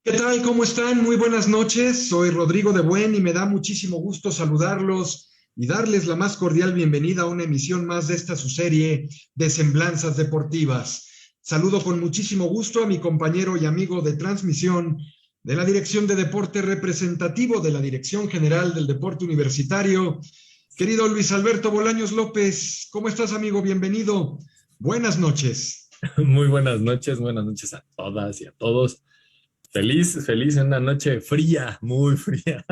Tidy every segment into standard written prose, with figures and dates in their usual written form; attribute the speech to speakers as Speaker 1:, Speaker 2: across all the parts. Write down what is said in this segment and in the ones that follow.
Speaker 1: ¿Qué tal? ¿Cómo están? Muy buenas noches. Soy Rodrigo de Buen y me da muchísimo gusto saludarlos y darles la más cordial bienvenida a una emisión más de esta su serie de Semblanzas Deportivas. Saludo con muchísimo gusto a mi compañero y amigo de transmisión de la Dirección de Deporte representativo de la Dirección General del Deporte Universitario, querido Luis Alberto Bolaños López. ¿Cómo estás, amigo? Bienvenido. Buenas noches.
Speaker 2: Muy buenas noches a todas y a todos. Feliz en una noche fría, muy fría,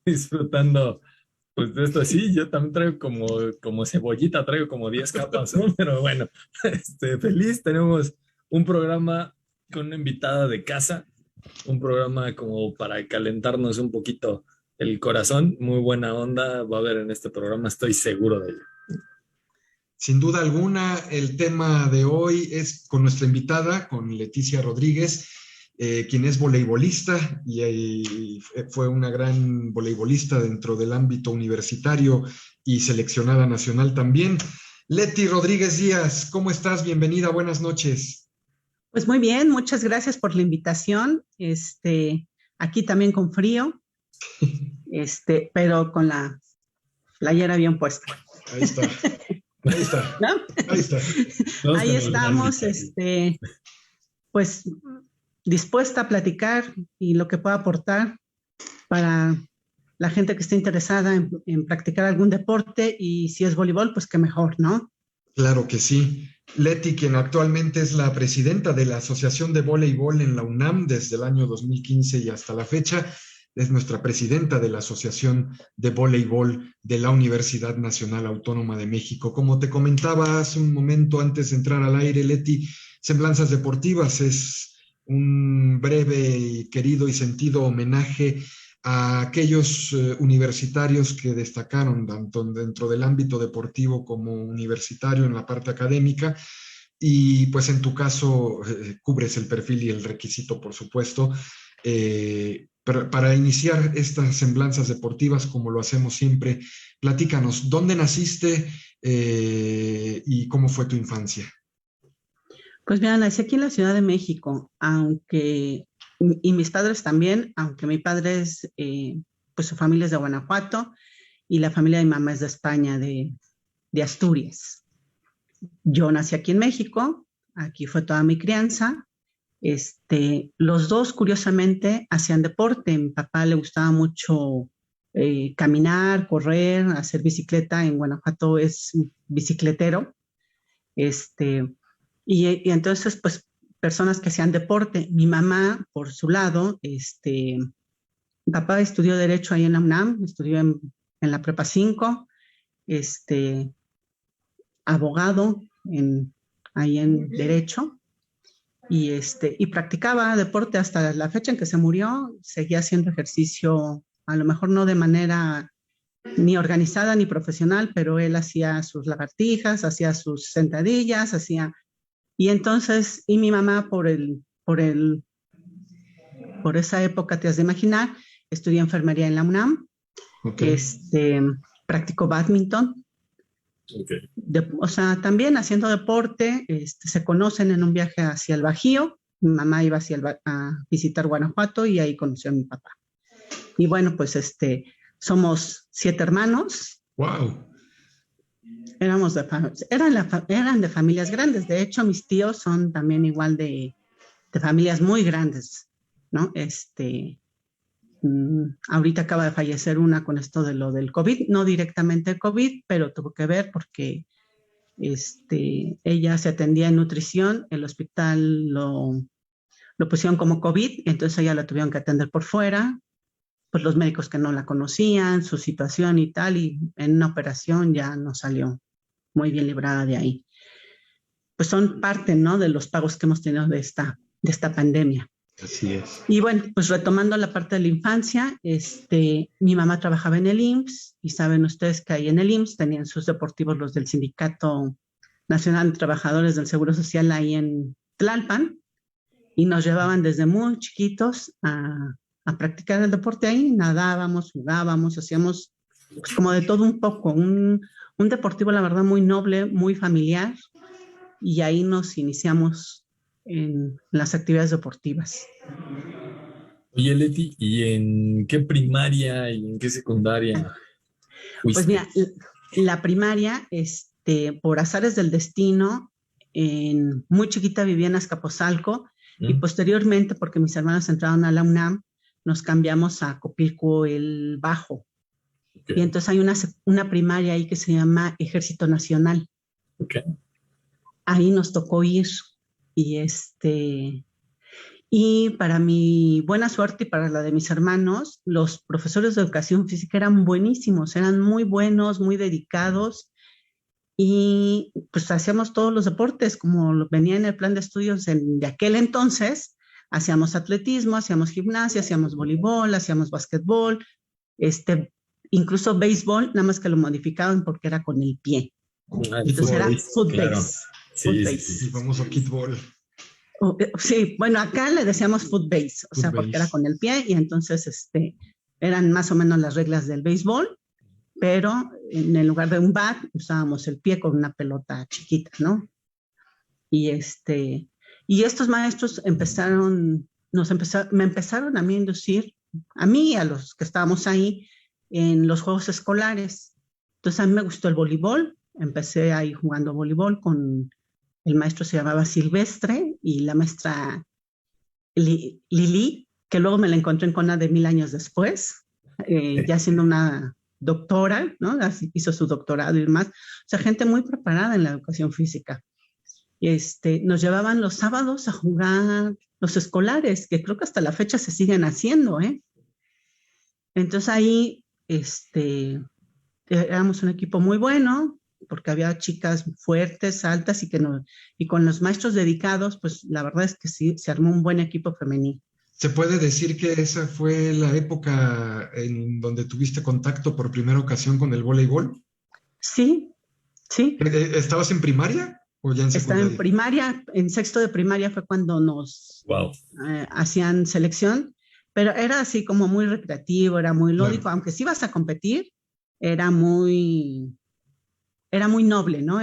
Speaker 2: disfrutando pues de esto. Sí, yo también traigo como cebollita, traigo como 10 capas, ¿no? Pero bueno, feliz. Tenemos un programa con una invitada de casa, un programa como para calentarnos un poquito el corazón. Muy buena onda va a haber en este programa, estoy seguro de ello.
Speaker 1: Sin duda alguna, el tema de hoy es con nuestra invitada, con Leticia Rodríguez, quien es voleibolista y fue una gran voleibolista dentro del ámbito universitario y seleccionada nacional también. Leti Rodríguez Díaz, ¿cómo estás? Bienvenida, buenas noches.
Speaker 3: Pues muy bien, muchas gracias por la invitación. Aquí también con frío, pero con la playera bien puesta.
Speaker 1: Ahí está, ahí está,
Speaker 3: ¿No?
Speaker 1: ahí está.
Speaker 3: Ahí estamos, pues dispuesta a platicar y lo que pueda aportar para la gente que esté interesada en practicar algún deporte, y si es voleibol, pues qué mejor, ¿no?
Speaker 1: Claro que sí. Leti, quien actualmente es la presidenta de la Asociación de Voleibol en la UNAM desde el año 2015 y hasta la fecha, es nuestra presidenta de la Asociación de Voleibol de la Universidad Nacional Autónoma de México. Como te comentaba hace un momento antes de entrar al aire, Leti, Semblanzas Deportivas es un breve y querido y sentido homenaje a aquellos universitarios que destacaron tanto dentro del ámbito deportivo como universitario en la parte académica. Y pues en tu caso cubres el perfil y el requisito, por supuesto. Para iniciar estas semblanzas deportivas, como lo hacemos siempre, platícanos, ¿dónde naciste y cómo fue tu infancia?
Speaker 3: Pues mira, nací aquí en la Ciudad de México, y mis padres también, aunque mi padre pues su familia es de Guanajuato y la familia de mi mamá es de España, de Asturias. Yo nací aquí en México, aquí fue toda mi crianza. Los dos, curiosamente, hacían deporte. Mi papá le gustaba mucho caminar, correr, hacer bicicleta. En Guanajuato es bicicletero. Y entonces, pues, personas que hacían deporte. Mi mamá, por su lado, mi papá estudió Derecho ahí en la UNAM, estudió en la Prepa 5, abogado ahí en Derecho, y practicaba deporte hasta la fecha en que se murió. Seguía haciendo ejercicio, a lo mejor no de manera ni organizada ni profesional, pero él hacía sus lagartijas, hacía sus sentadillas, y entonces, y mi mamá por esa época, te has de imaginar, estudió enfermería en la UNAM,
Speaker 1: Okay.
Speaker 3: Practicó badminton.
Speaker 2: Okay.
Speaker 3: O sea, también haciendo deporte. Se conocen en un viaje hacia el Bajío. Mi mamá iba a visitar Guanajuato y ahí conoció a mi papá. Y bueno, pues somos 7 hermanos.
Speaker 1: ¡Wow!
Speaker 3: Eran de familias grandes. De hecho, mis tíos son también igual de familias muy grandes, ¿no? Ahorita acaba de fallecer una con esto de lo del COVID, no directamente COVID, pero tuvo que ver porque ella se atendía en nutrición, el hospital lo pusieron como COVID, entonces ella la tuvieron que atender por fuera, pues los médicos que no la conocían, su situación y tal, y en una operación ya no salió muy bien librada de ahí. Pues son parte, ¿no?, de los pagos que hemos tenido de esta pandemia.
Speaker 1: Así es.
Speaker 3: Y bueno, pues retomando la parte de la infancia, mi mamá trabajaba en el IMSS, y saben ustedes que ahí en el IMSS tenían sus deportivos los del Sindicato Nacional de Trabajadores del Seguro Social ahí en Tlalpan, y nos llevaban desde muy chiquitos a practicar el deporte ahí. Nadábamos, jugábamos, hacíamos pues como de todo un poco, un deportivo, la verdad, muy noble, muy familiar, y ahí nos iniciamos en las actividades deportivas.
Speaker 2: Oye, Leti, ¿y en qué primaria y en qué secundaria
Speaker 3: Pues
Speaker 2: fuiste?
Speaker 3: mira, la primaria, por azares del destino, muy chiquita vivía en Azcapotzalco y
Speaker 2: ¿Mm?
Speaker 3: posteriormente, porque mis hermanos entraron a la UNAM, nos cambiamos a Copilco el Bajo.
Speaker 2: Ok,
Speaker 3: Y entonces hay una primaria ahí que se llama Ejército Nacional.
Speaker 2: ok.
Speaker 3: Ahí nos tocó ir y y para mi buena suerte y para la de mis hermanos, los profesores de educación física eran buenísimos, eran muy buenos, muy dedicados y pues hacíamos todos los deportes como venía en el plan de estudios de aquel entonces. Hacíamos atletismo, hacíamos gimnasia, hacíamos voleibol, hacíamos básquetbol, este, incluso béisbol, nada más que lo modificaban porque era con el pie.
Speaker 2: Ah, el
Speaker 3: Entonces era
Speaker 2: footbase,
Speaker 3: foot
Speaker 2: claro.
Speaker 3: base, foot
Speaker 2: Sí, sí, sí.
Speaker 3: base.
Speaker 1: El famoso kickball,
Speaker 3: Sí, bueno, acá le decíamos foot base, o sea, porque era
Speaker 1: footbase.
Speaker 3: con el pie y entonces eran más o menos las reglas del béisbol, pero en el lugar de un bat usábamos el pie con una pelota chiquita, ¿no? Y y estos maestros me empezaron a mí a inducir, a mí y a los que estábamos ahí, en los juegos escolares. Entonces a mí me gustó el voleibol, empecé ahí jugando voleibol con el maestro, se llamaba Silvestre, y la maestra Lili, que luego me la encontré en Cona de 1000 años después, ya siendo una doctora, ¿no? Así hizo su doctorado y demás. O sea, gente muy preparada en la educación física. Nos llevaban los sábados a jugar los escolares, que creo que hasta la fecha se siguen haciendo, ¿eh? Entonces ahí, éramos un equipo muy bueno, porque había chicas fuertes, altas y con los maestros dedicados, pues la verdad es que sí, se armó un buen equipo femenino.
Speaker 1: ¿Se puede decir que esa fue la época en donde tuviste contacto por primera ocasión con el voleibol?
Speaker 3: Sí, sí.
Speaker 1: ¿Estabas en primaria o ya en
Speaker 3: Estaba en
Speaker 1: secundaria?
Speaker 3: primaria, en sexto de primaria fue cuando nos
Speaker 2: Wow.
Speaker 3: hacían selección, pero era así como muy recreativo, era muy
Speaker 1: Claro.
Speaker 3: lúdico, aunque si ibas a competir, era muy, era muy noble, ¿no?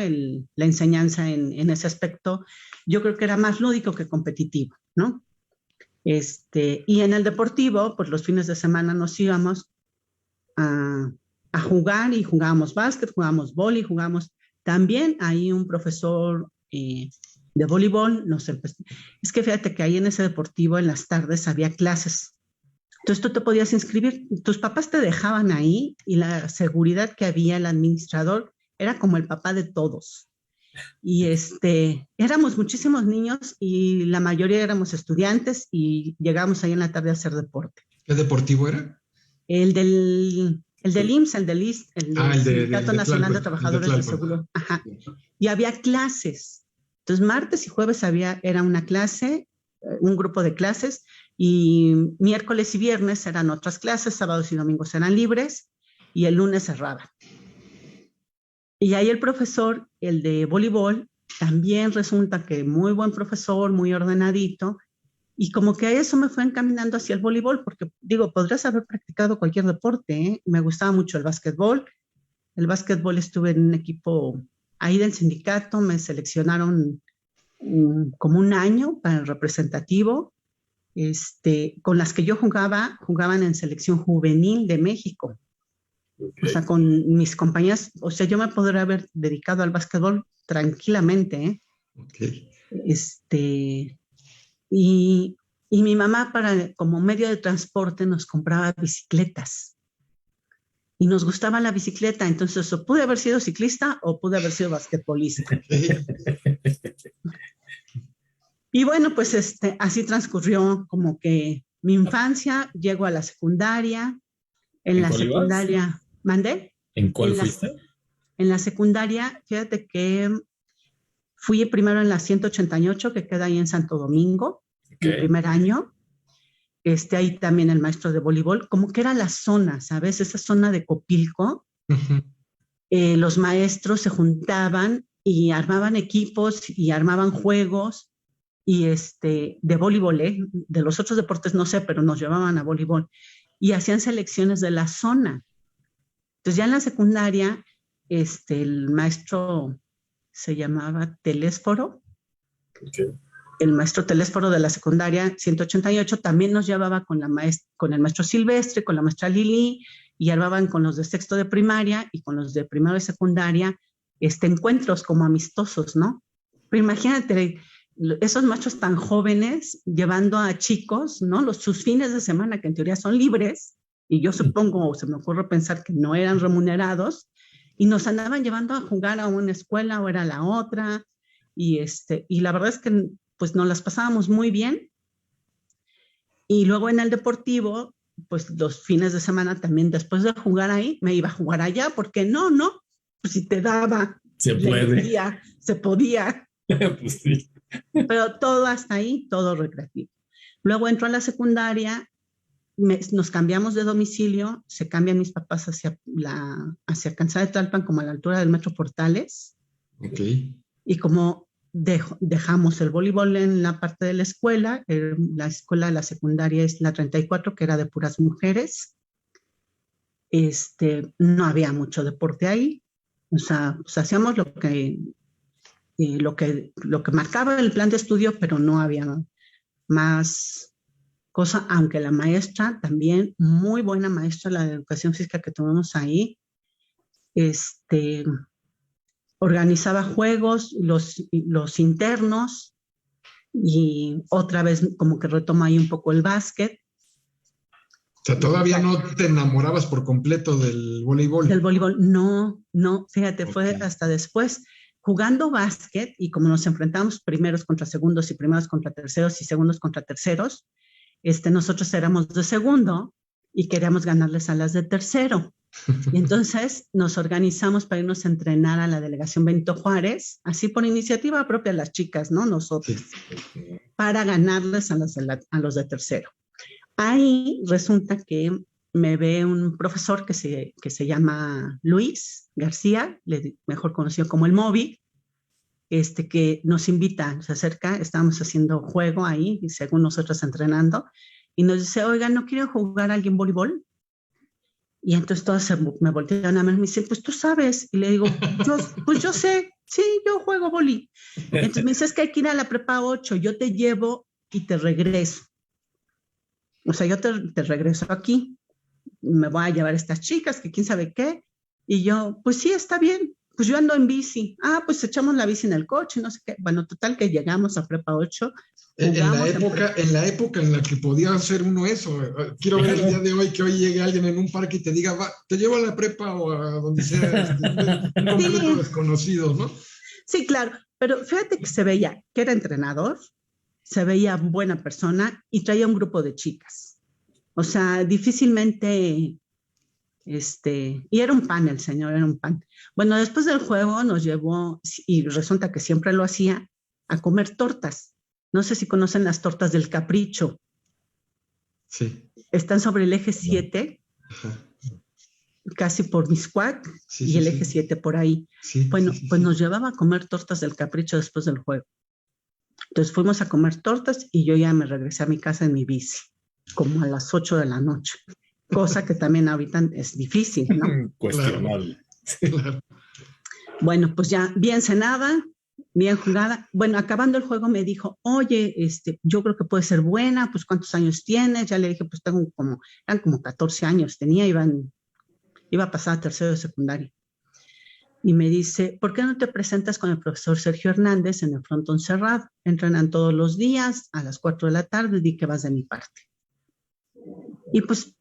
Speaker 3: La enseñanza en ese aspecto, yo creo que era más lúdico que competitivo, ¿no? Y en el deportivo, pues los fines de semana nos íbamos a, a jugar y jugábamos básquet, jugábamos vóley, jugamos también ahí un profesor de voleibol es que fíjate que ahí en ese deportivo en las tardes había clases. Entonces tú te podías inscribir, tus papás te dejaban ahí y la seguridad que había, el administrador, era como el papá de todos. Y éramos muchísimos niños y la mayoría éramos estudiantes y llegábamos ahí en la tarde a hacer deporte.
Speaker 1: ¿Qué deportivo era?
Speaker 3: El del IMSS, el
Speaker 1: Ah,
Speaker 3: del
Speaker 1: el
Speaker 3: Sindicato
Speaker 1: de
Speaker 3: Nacional de
Speaker 1: Tlalpan, el de
Speaker 3: Trabajadores del
Speaker 1: Tlalpan.
Speaker 3: Seguro. Ajá. Y había clases. Entonces, martes y jueves era una clase, un grupo de clases, y miércoles y viernes eran otras clases, sábados y domingos eran libres, y el lunes cerraba. Y ahí el profesor, el de voleibol, también resulta que muy buen profesor, muy ordenadito, y como que a eso me fue encaminando hacia el voleibol, porque digo, podrías haber practicado cualquier deporte, ¿eh? Me gustaba mucho el básquetbol. El básquetbol estuve en un equipo ahí del sindicato, me seleccionaron como un año para el representativo. Con las que yo jugaban en selección juvenil de México. O sea,
Speaker 2: Ok.
Speaker 3: con mis compañías, o sea, yo me podría haber dedicado al básquetbol tranquilamente, ¿eh?
Speaker 1: Ok.
Speaker 3: Este, y, y mi mamá como medio de transporte nos compraba bicicletas y nos gustaba la bicicleta, entonces o pude haber sido ciclista o pude haber sido basquetbolista. Y bueno, pues así transcurrió como que mi infancia, llego a la secundaria, en
Speaker 2: ¿En
Speaker 3: la
Speaker 2: cuál ibas?
Speaker 3: secundaria, ¿mandé?
Speaker 2: ¿En cuál
Speaker 3: En la,
Speaker 2: fuiste?
Speaker 3: en la secundaria, fíjate que fui primero en la 188, que queda ahí en Santo Domingo,
Speaker 2: Ok.
Speaker 3: mi primer año. Ahí también el maestro de voleibol, como que era la zona, ¿sabes? Esa zona de Copilco, los maestros se juntaban y armaban equipos y armaban juegos y de voleibol, ¿eh? De los otros deportes no sé, pero nos llevaban a voleibol y hacían selecciones de la zona. Entonces ya en la secundaria, el maestro se llamaba Telésforo,
Speaker 2: Ok.
Speaker 3: el maestro Telésforo de la secundaria 188 también nos llevaba con el maestro Silvestre, con la maestra Lili, y llevaban con los de sexto de primaria y con los de primero de secundaria, encuentros como amistosos, ¿no? Pero imagínate, esos maestros tan jóvenes llevando a chicos, ¿no? Sus fines de semana, que en teoría son libres, y yo supongo, o se me ocurre pensar que no eran remunerados, y nos andaban llevando a jugar a una escuela o era la otra, y la verdad es que pues nos las pasábamos muy bien. Y luego en el deportivo, pues los fines de semana también, después de jugar ahí, me iba a jugar allá, porque no, pues si te daba,
Speaker 2: se puede.
Speaker 3: Se podía.
Speaker 2: Pues sí.
Speaker 3: Pero todo hasta ahí, todo recreativo. Luego entró a la secundaria, nos cambiamos de domicilio, se cambian mis papás hacia Calzada de Tlalpan, como a la altura del Metro Portales.
Speaker 1: Ok.
Speaker 3: Y como dejamos el voleibol en la parte de la escuela de la secundaria es la 34, que era de puras mujeres. No había mucho deporte ahí. O sea, pues hacíamos lo que marcaba el plan de estudio, pero no había más cosa, aunque la maestra también, muy buena maestra, la de educación física que tuvimos ahí, organizaba juegos, los internos, y otra vez como que retoma ahí un poco el básquet.
Speaker 1: O sea, ¿todavía no te enamorabas por completo del voleibol?
Speaker 3: Del voleibol, no, fíjate, okay. Fue hasta después, jugando básquet, y como nos enfrentamos primeros contra segundos y primeros contra terceros y segundos contra terceros, nosotros éramos de segundo y queríamos ganarles a las de tercero. Y entonces nos organizamos para irnos a entrenar a la delegación Benito Juárez, así por iniciativa propia las chicas, ¿no? Nosotros, para ganarles a los de tercero. Ahí resulta que me ve un profesor que se llama Luis García, mejor conocido como el Moby, que nos invita, se acerca, estábamos haciendo juego ahí, y según nosotros entrenando, y nos dice, oigan, ¿no quieren jugar a alguien voleibol? Y entonces todos me voltean a ver y me dicen, pues tú sabes. Y le digo, pues yo sé, sí, yo juego voli. Entonces me dice, es que hay que ir a la prepa 8, yo te llevo y te regreso. O sea, yo te regreso aquí, me voy a llevar a estas chicas, que quién sabe qué. Y yo, pues sí, está bien, pues yo ando en bici. Ah, pues echamos la bici en el coche, no sé qué. Bueno, total que llegamos a prepa 8.
Speaker 1: En la época en la que podía hacer uno eso, quiero ver el día de hoy que hoy llegue alguien en un parque y te diga, va, te llevo a la prepa o a donde sea, un completo desconocido, ¿no?
Speaker 3: Sí, claro, pero fíjate que se veía que era entrenador, se veía buena persona y traía un grupo de chicas. O sea, difícilmente, y era un pan el señor, era un pan. Bueno, después del juego nos llevó, y resulta que siempre lo hacía, a comer tortas. No sé si conocen las tortas del Capricho.
Speaker 1: Sí.
Speaker 3: Están sobre el eje 7, casi por Miscuac, y el eje 7 por ahí.
Speaker 1: Sí,
Speaker 3: bueno, pues nos llevaba a comer tortas del Capricho después del juego. Entonces fuimos a comer tortas y yo ya me regresé a mi casa en mi bici, como a las 8 de la noche. Cosa que también ahorita es difícil, ¿no?
Speaker 2: Cuestionable.
Speaker 1: Claro.
Speaker 3: Bueno, pues ya bien cenada, bien jugada. Bueno, acabando el juego me dijo, oye, yo creo que puede ser buena, pues ¿cuántos años tienes? Ya le dije, pues eran como 14 años tenía, iba a pasar a tercero de secundaria. Y me dice, ¿por qué no te presentas con el profesor Sergio Hernández en el frontón cerrado? Entrenan todos los días a las 4 de la tarde, di que vas de mi parte. Y pues,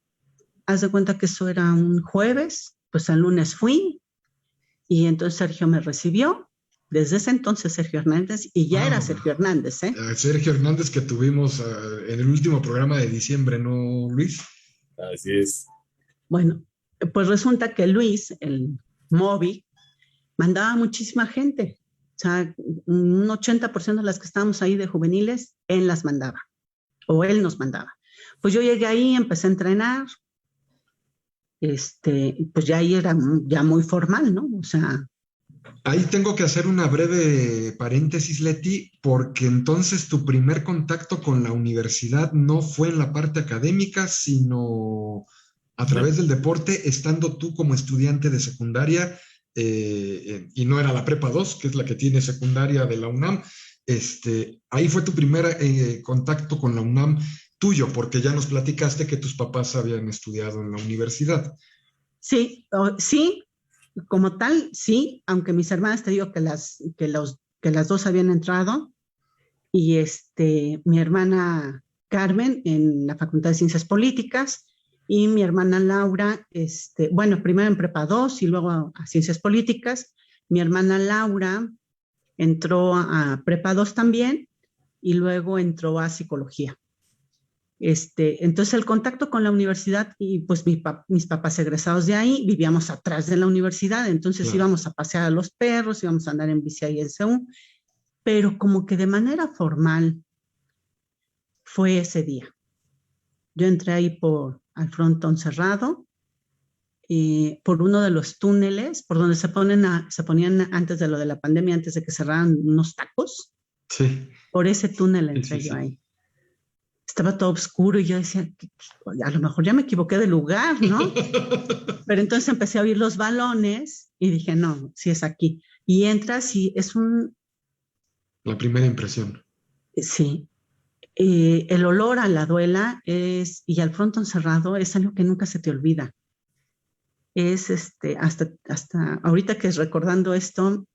Speaker 3: haz de cuenta que eso era un jueves, pues el lunes fui, y entonces Sergio me recibió. Desde ese entonces Sergio Hernández, y ya era Sergio Hernández, ¿eh?
Speaker 1: Sergio Hernández que tuvimos en el último programa de diciembre, ¿no, Luis?
Speaker 2: Así es.
Speaker 3: Bueno, pues resulta que Luis, el Moby, mandaba muchísima gente. O sea, un 80% de las que estábamos ahí de juveniles, él las mandaba, o él nos mandaba. Pues yo llegué ahí, empecé a entrenar, pues ya ahí era ya muy formal, ¿no? O sea...
Speaker 1: Ahí tengo que hacer una breve paréntesis, Leti, porque entonces tu primer contacto con la universidad no fue en la parte académica, sino a través del deporte, estando tú como estudiante de secundaria, y no era la prepa 2, que es la que tiene secundaria de la UNAM, ahí fue tu primer contacto con la UNAM tuyo, porque ya nos platicaste que tus papás habían estudiado en la universidad.
Speaker 3: Sí, sí, como tal, sí, aunque mis hermanas te digo que las dos habían entrado, y mi hermana Carmen en la Facultad de Ciencias Políticas, y mi hermana Laura, bueno, primero en Prepa 2 y luego a Ciencias Políticas. Mi hermana Laura entró a Prepa 2 también, y luego entró a Psicología. Entonces el contacto con la universidad, y pues mis papás egresados de ahí, vivíamos atrás de la universidad, entonces
Speaker 1: Claro.
Speaker 3: íbamos a pasear a los perros, íbamos a andar en bici ahí en CEU, pero como que de manera formal fue ese día. Yo entré ahí al frontón cerrado, por uno de los túneles, por donde se ponían antes de lo de la pandemia, antes de que cerraran unos tacos.
Speaker 1: Sí.
Speaker 3: Por ese túnel entré yo ahí. Estaba todo oscuro y yo decía, a lo mejor ya me equivoqué de lugar, ¿no? Pero entonces empecé a oír los balones y dije, no, sí es aquí. Y entras y es
Speaker 1: La primera impresión.
Speaker 3: Sí. El olor a la duela y al frontón cerrado es algo que nunca se te olvida. Es hasta ahorita que recordando esto,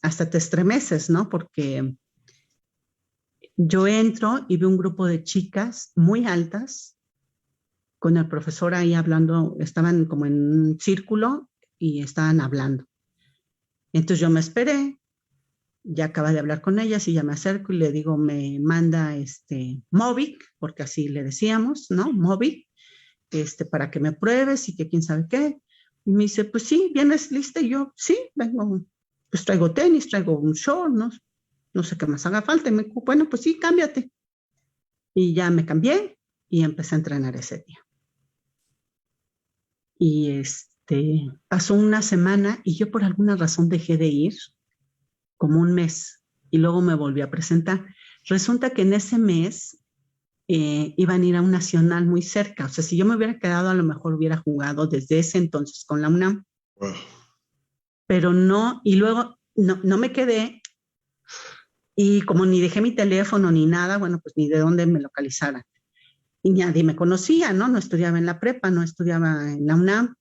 Speaker 3: hasta te estremeces, ¿no? Porque yo entro y veo un grupo de chicas muy altas con el profesor ahí hablando, estaban como en un círculo y estaban hablando. Entonces yo me esperé, ya acaba de hablar con ellas y ya me acerco y le digo, me manda Movic, porque así le decíamos, ¿no? Movic, para que me pruebes y que quién sabe qué. Y me dice, pues sí, ¿vienes lista? Y yo, sí, vengo, pues traigo tenis, traigo un short, no sé qué más haga falta. Y me dijo, bueno, pues sí, cámbiate. Y ya me cambié y empecé a entrenar ese día. Y pasó una semana y yo por alguna razón dejé de ir, como un mes, y luego me volví a presentar. Resulta que en ese mes iban a ir a un nacional muy cerca. O sea, si yo me hubiera quedado, a lo mejor hubiera jugado desde ese entonces con la UNAM.
Speaker 1: Wow.
Speaker 3: Pero no, y luego no me quedé, y como ni dejé mi teléfono ni nada, bueno, pues ni de dónde me localizaran. Y nadie me conocía, ¿no? No estudiaba en la prepa, no estudiaba en la UNAM.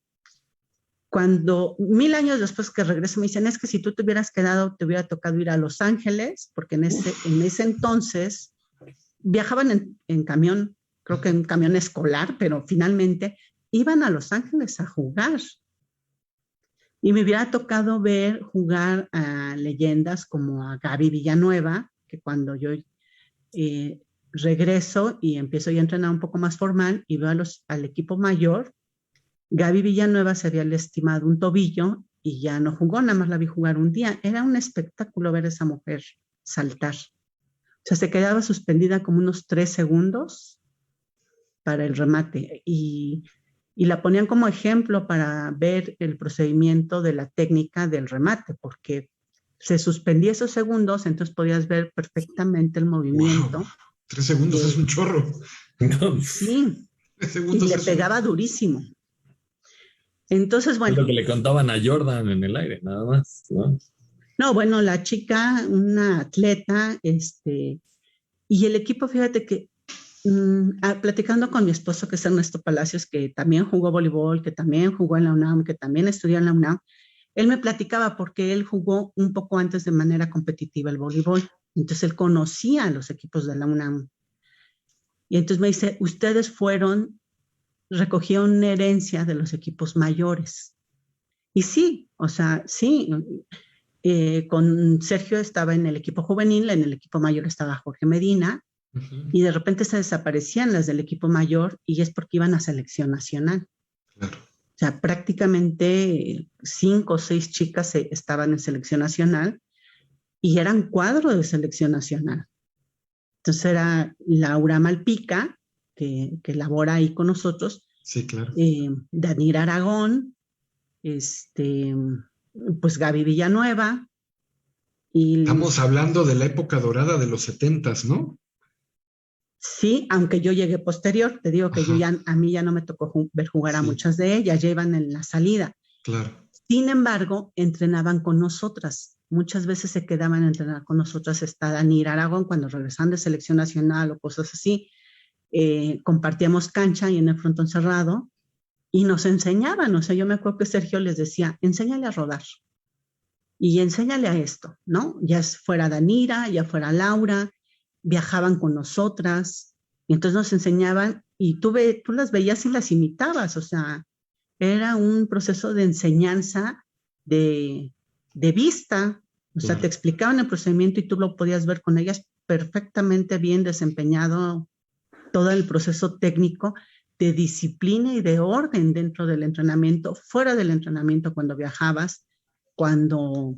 Speaker 3: Cuando 1000 años después que regreso me dicen, es que si tú te hubieras quedado, te hubiera tocado ir a Los Ángeles, porque en ese entonces viajaban en camión, creo que en camión escolar, pero finalmente iban a Los Ángeles a jugar. Y me hubiera tocado ver jugar a leyendas como a Gaby Villanueva, que cuando yo regreso y empiezo ya a entrenar un poco más formal y veo al equipo mayor, Gaby Villanueva se había lastimado un tobillo y ya no jugó, nada más la vi jugar un día. Era un espectáculo ver a esa mujer saltar. O sea, se quedaba suspendida como unos 3 segundos para el remate y la ponían como ejemplo para ver el procedimiento de la técnica del remate, porque se suspendía esos segundos, entonces podías ver perfectamente el movimiento.
Speaker 1: Wow. 3 segundos es un chorro.
Speaker 3: Sí,
Speaker 1: 3 segundos
Speaker 3: y le pegaba durísimo. Entonces, bueno.
Speaker 2: Es lo que le contaban a Jordan en el aire, nada más, ¿no?
Speaker 3: No, bueno, la chica, una atleta, y el equipo, fíjate que platicando con mi esposo, que es Ernesto Palacios, que también jugó voleibol, que también jugó en la UNAM, que también estudió en la UNAM, él me platicaba porque él jugó un poco antes de manera competitiva el voleibol, entonces él conocía a los equipos de la UNAM. Y entonces me dice, ustedes recogieron una herencia de los equipos mayores. Y sí, o sea, sí, con Sergio estaba en el equipo juvenil, en el equipo mayor estaba Jorge Medina, y de repente se desaparecían las del equipo mayor y es porque iban a selección nacional.
Speaker 1: Claro.
Speaker 3: O sea, prácticamente 5 o 6 chicas estaban en selección nacional y eran cuadro de selección nacional. Entonces era Laura Malpica, que labora ahí con nosotros.
Speaker 1: Sí, claro.
Speaker 3: Danira Aragón, pues Gaby Villanueva.
Speaker 1: Estamos hablando de la época dorada de los 70s, ¿no?
Speaker 3: Sí, aunque yo llegué posterior, te digo que a mí ya no me tocó ver jugar a muchas de ellas, ya iban en la salida.
Speaker 1: Claro.
Speaker 3: Sin embargo, entrenaban con nosotras. muchas veces se quedaban a entrenar con nosotras, está Danira Aragón, cuando regresaban de selección nacional o cosas así, compartíamos cancha y en el frontón cerrado, y nos enseñaban, o sea, yo me acuerdo que Sergio les decía, enséñale a rodar, y enséñale a esto, ¿no? Ya fuera Danira, ya fuera Laura, viajaban con nosotras, y entonces nos enseñaban, y tú las veías y las imitabas, o sea, era un proceso de enseñanza de vista, o sea, te explicaban el procedimiento y tú lo podías ver con ellas perfectamente bien desempeñado todo el proceso técnico de disciplina y de orden dentro del entrenamiento, fuera del entrenamiento cuando viajabas, cuando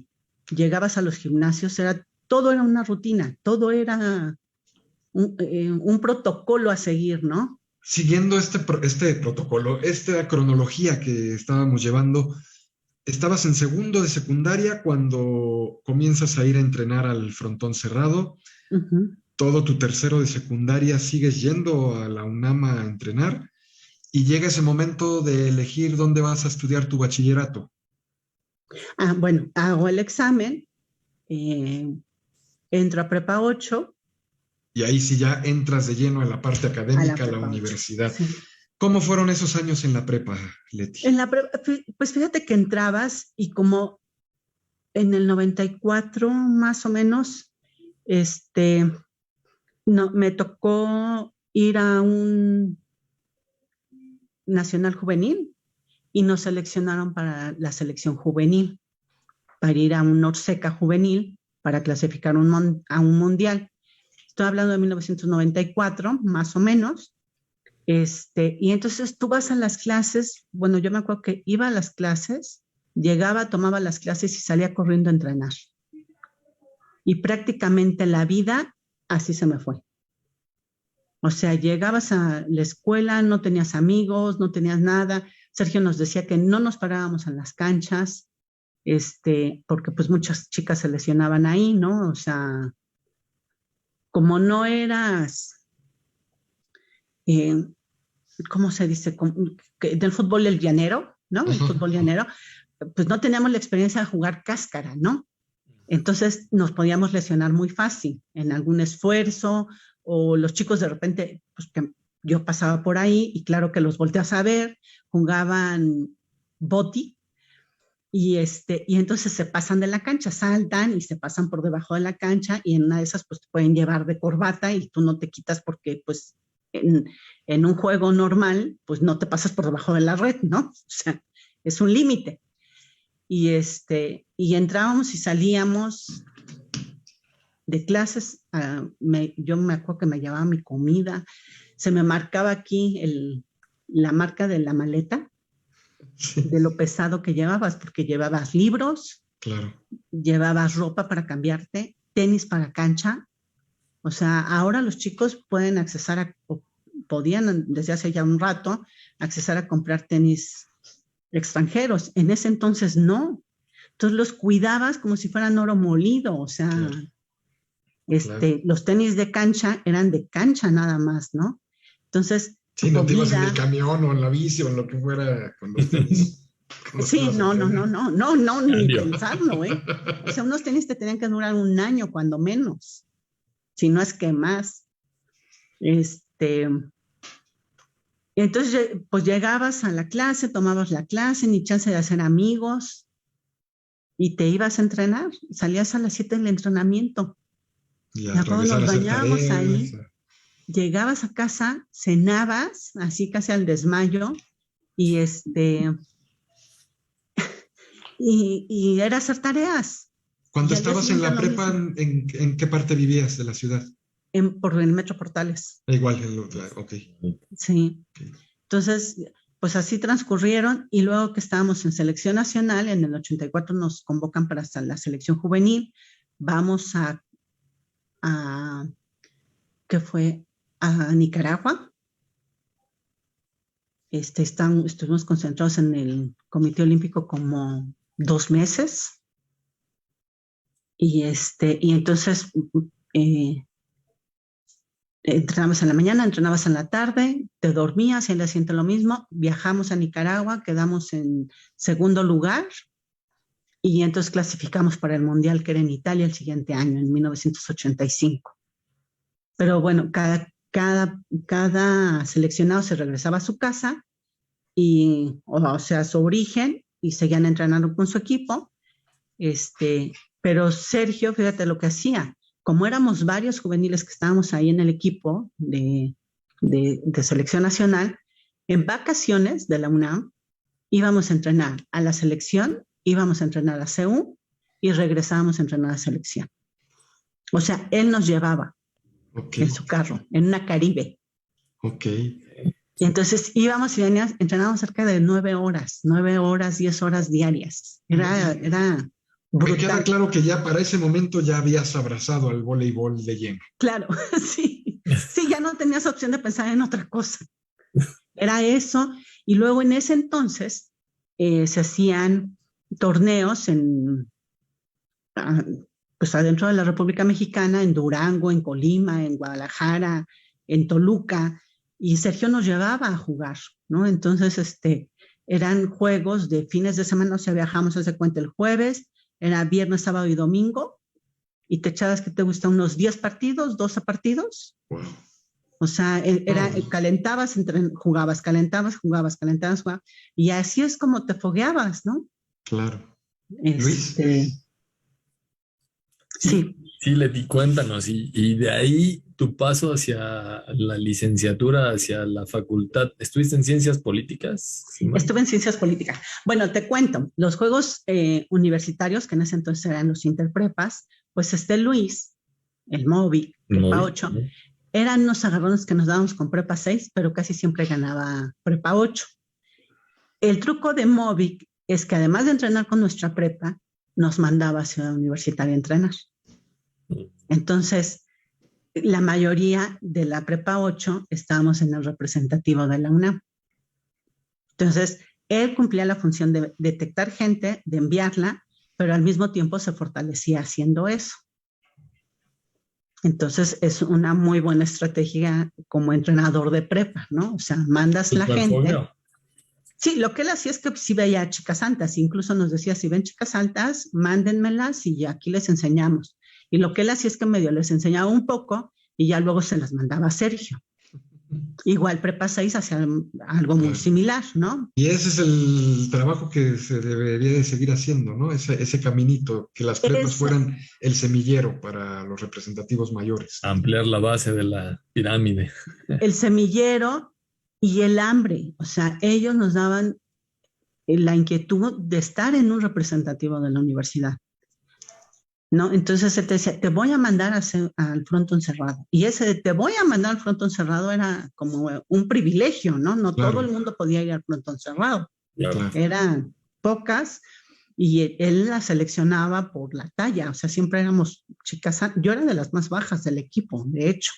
Speaker 3: llegabas a los gimnasios, todo era una rutina, todo era un protocolo a seguir, ¿no?
Speaker 1: Siguiendo este protocolo, esta cronología que estábamos llevando, estabas en segundo de secundaria cuando comienzas a ir a entrenar al frontón cerrado. Todo tu tercero de secundaria sigues yendo a la UNAM a entrenar y llega ese momento de elegir dónde vas a estudiar tu bachillerato.
Speaker 3: Bueno, hago el examen, entro a prepa 8.
Speaker 1: Y ahí sí ya entras de lleno a la parte académica, a la universidad. Sí. ¿Cómo fueron esos años en la prepa, Leti?
Speaker 3: En la prepa, pues fíjate que entrabas y como en el 94 más o menos, me tocó ir a un nacional juvenil y nos seleccionaron para la selección juvenil, para ir a un Norseca juvenil, para clasificar a un mundial. Estoy hablando de 1994, más o menos. Y entonces tú vas a las clases, bueno, yo me acuerdo que iba a las clases, llegaba, tomaba las clases y salía corriendo a entrenar. Y prácticamente la vida así se me fue. O sea, llegabas a la escuela, no tenías amigos, no tenías nada. Sergio nos decía que no nos parábamos en las canchas, porque pues muchas chicas se lesionaban ahí, ¿no? O sea, como no eras, ¿cómo se dice? Del fútbol el llanero, ¿no? El fútbol llanero, pues no teníamos la experiencia de jugar cáscara, ¿no? Entonces nos podíamos lesionar muy fácil en algún esfuerzo, o los chicos de repente, pues que yo pasaba por ahí y claro que los volteas a ver, jugaban boti, y entonces se pasan de la cancha, saltan y se pasan por debajo de la cancha y en una de esas pues te pueden llevar de corbata y tú no te quitas porque pues en un juego normal pues no te pasas por debajo de la red, ¿no? O sea, es un límite. Y entrábamos y salíamos de clases, yo me acuerdo que me llevaba mi comida, se me marcaba aquí la marca de la maleta, de lo pesado que llevabas, porque llevabas libros,
Speaker 1: claro,
Speaker 3: llevabas ropa para cambiarte, tenis para cancha. O sea, ahora los chicos pueden accesar podían desde hace ya un rato, accesar a comprar tenis extranjeros. En ese entonces no. Entonces los cuidabas como si fueran oro molido. O sea, claro. Los tenis de cancha eran de cancha nada más, ¿no? Entonces,
Speaker 1: sí, no te ibas en el camión o en la bici o en lo que fuera con los tenis.
Speaker 3: Sí, no, ni pensarlo, ¿eh? O sea, unos tenis te tenían que durar un año, cuando menos, si no es que más. Entonces, pues llegabas a la clase, tomabas la clase, ni chance de hacer amigos, y te ibas a entrenar, salías a las 7 del entrenamiento. Ya nos bañábamos ahí. Llegabas a casa, cenabas, así casi al desmayo, y y era hacer tareas.
Speaker 1: Cuando estabas en la prepa, ¿en qué parte vivías de la ciudad?
Speaker 3: Por el Metro Portales.
Speaker 1: Igual, ok.
Speaker 3: Sí. Okay. Entonces, pues así transcurrieron, y luego que estábamos en selección nacional, en el 84 nos convocan para la selección juvenil, vamos ¿qué fue? A Nicaragua. Estuvimos concentrados en el Comité Olímpico como 2 meses. Y entonces entrenabas en la mañana, entrenabas en la tarde, te dormías y al día siguiente lo mismo. Viajamos a Nicaragua, quedamos en segundo lugar y entonces clasificamos para el Mundial que era en Italia el siguiente año, en 1985. Pero bueno, cada seleccionado se regresaba a su casa y, o sea, a su origen, y seguían entrenando con su equipo. Pero Sergio, fíjate lo que hacía. Como éramos varios juveniles que estábamos ahí en el equipo de selección nacional, en vacaciones de la UNAM íbamos a entrenar a la selección, íbamos a entrenar a CEU y regresábamos a entrenar a la selección. O sea, él nos llevaba en su carro, en una Caribe.
Speaker 1: Ok.
Speaker 3: Y entonces íbamos y veníamos, entrenábamos cerca de 9 horas, 10 horas diarias. Era
Speaker 1: Me
Speaker 3: brutal.
Speaker 1: queda claro que ya para ese momento ya habías abrazado al voleibol de lleno.
Speaker 3: Claro, sí. Sí, ya no tenías opción de pensar en otra cosa. Era eso. Y luego en ese entonces se hacían torneos pues adentro de la República Mexicana, en Durango, en Colima, en Guadalajara, en Toluca, y Sergio nos llevaba a jugar, ¿no? Entonces, eran juegos de fines de semana, o sea, viajamos, hace cuenta, el jueves, era viernes, sábado y domingo, y te echabas, que te gusta, unos 10 partidos, 12 partidos.
Speaker 1: Wow.
Speaker 3: O sea, calentabas, jugabas, y así es como te fogueabas, ¿no?
Speaker 1: Claro.
Speaker 3: Luis.
Speaker 2: Sí. Sí, Leti, cuéntanos. Y de ahí tu paso hacia la licenciatura, hacia la facultad. ¿Estuviste en ciencias políticas?
Speaker 3: Estuve en ciencias políticas. Bueno, te cuento, los juegos universitarios, que en ese entonces eran los interprepas, pues Luis, el Moby, Prepa 8, ¿no? Eran unos agarrones que nos dábamos con Prepa 6, pero casi siempre ganaba Prepa 8. El truco de Moby es que además de entrenar con nuestra prepa, nos mandaba a Ciudad Universitaria a entrenar. Entonces, la mayoría de la Prepa 8 estábamos en el representativo de la UNAM. Entonces, él cumplía la función de detectar gente, de enviarla, pero al mismo tiempo se fortalecía haciendo eso. Entonces, es una muy buena estrategia como entrenador de prepa, ¿no? O sea, mandas la gente. Sí, lo que él hacía es que sí veía chicas altas, incluso nos decía, si ven chicas altas, mándenmelas y aquí les enseñamos. Y lo que él hacía es que medio les enseñaba un poco y ya luego se las mandaba a Sergio. Igual Prepa 6 hacía algo muy similar, ¿no?
Speaker 1: Y ese es el trabajo que se debería de seguir haciendo, ¿no? Ese caminito, que las prepas fueran el semillero para los representativos mayores.
Speaker 2: Ampliar la base de la pirámide.
Speaker 3: El semillero y el hambre. O sea, ellos nos daban la inquietud de estar en un representativo de la universidad, ¿no? Entonces él te decía, te voy a mandar al frontón cerrado. Y ese de te voy a mandar al frontón cerrado era como un privilegio, ¿no? No todo el mundo podía ir al frontón cerrado.
Speaker 1: Claro.
Speaker 3: Eran pocas y él las seleccionaba por la talla. O sea, siempre éramos chicas. Yo era de las más bajas del equipo, de hecho.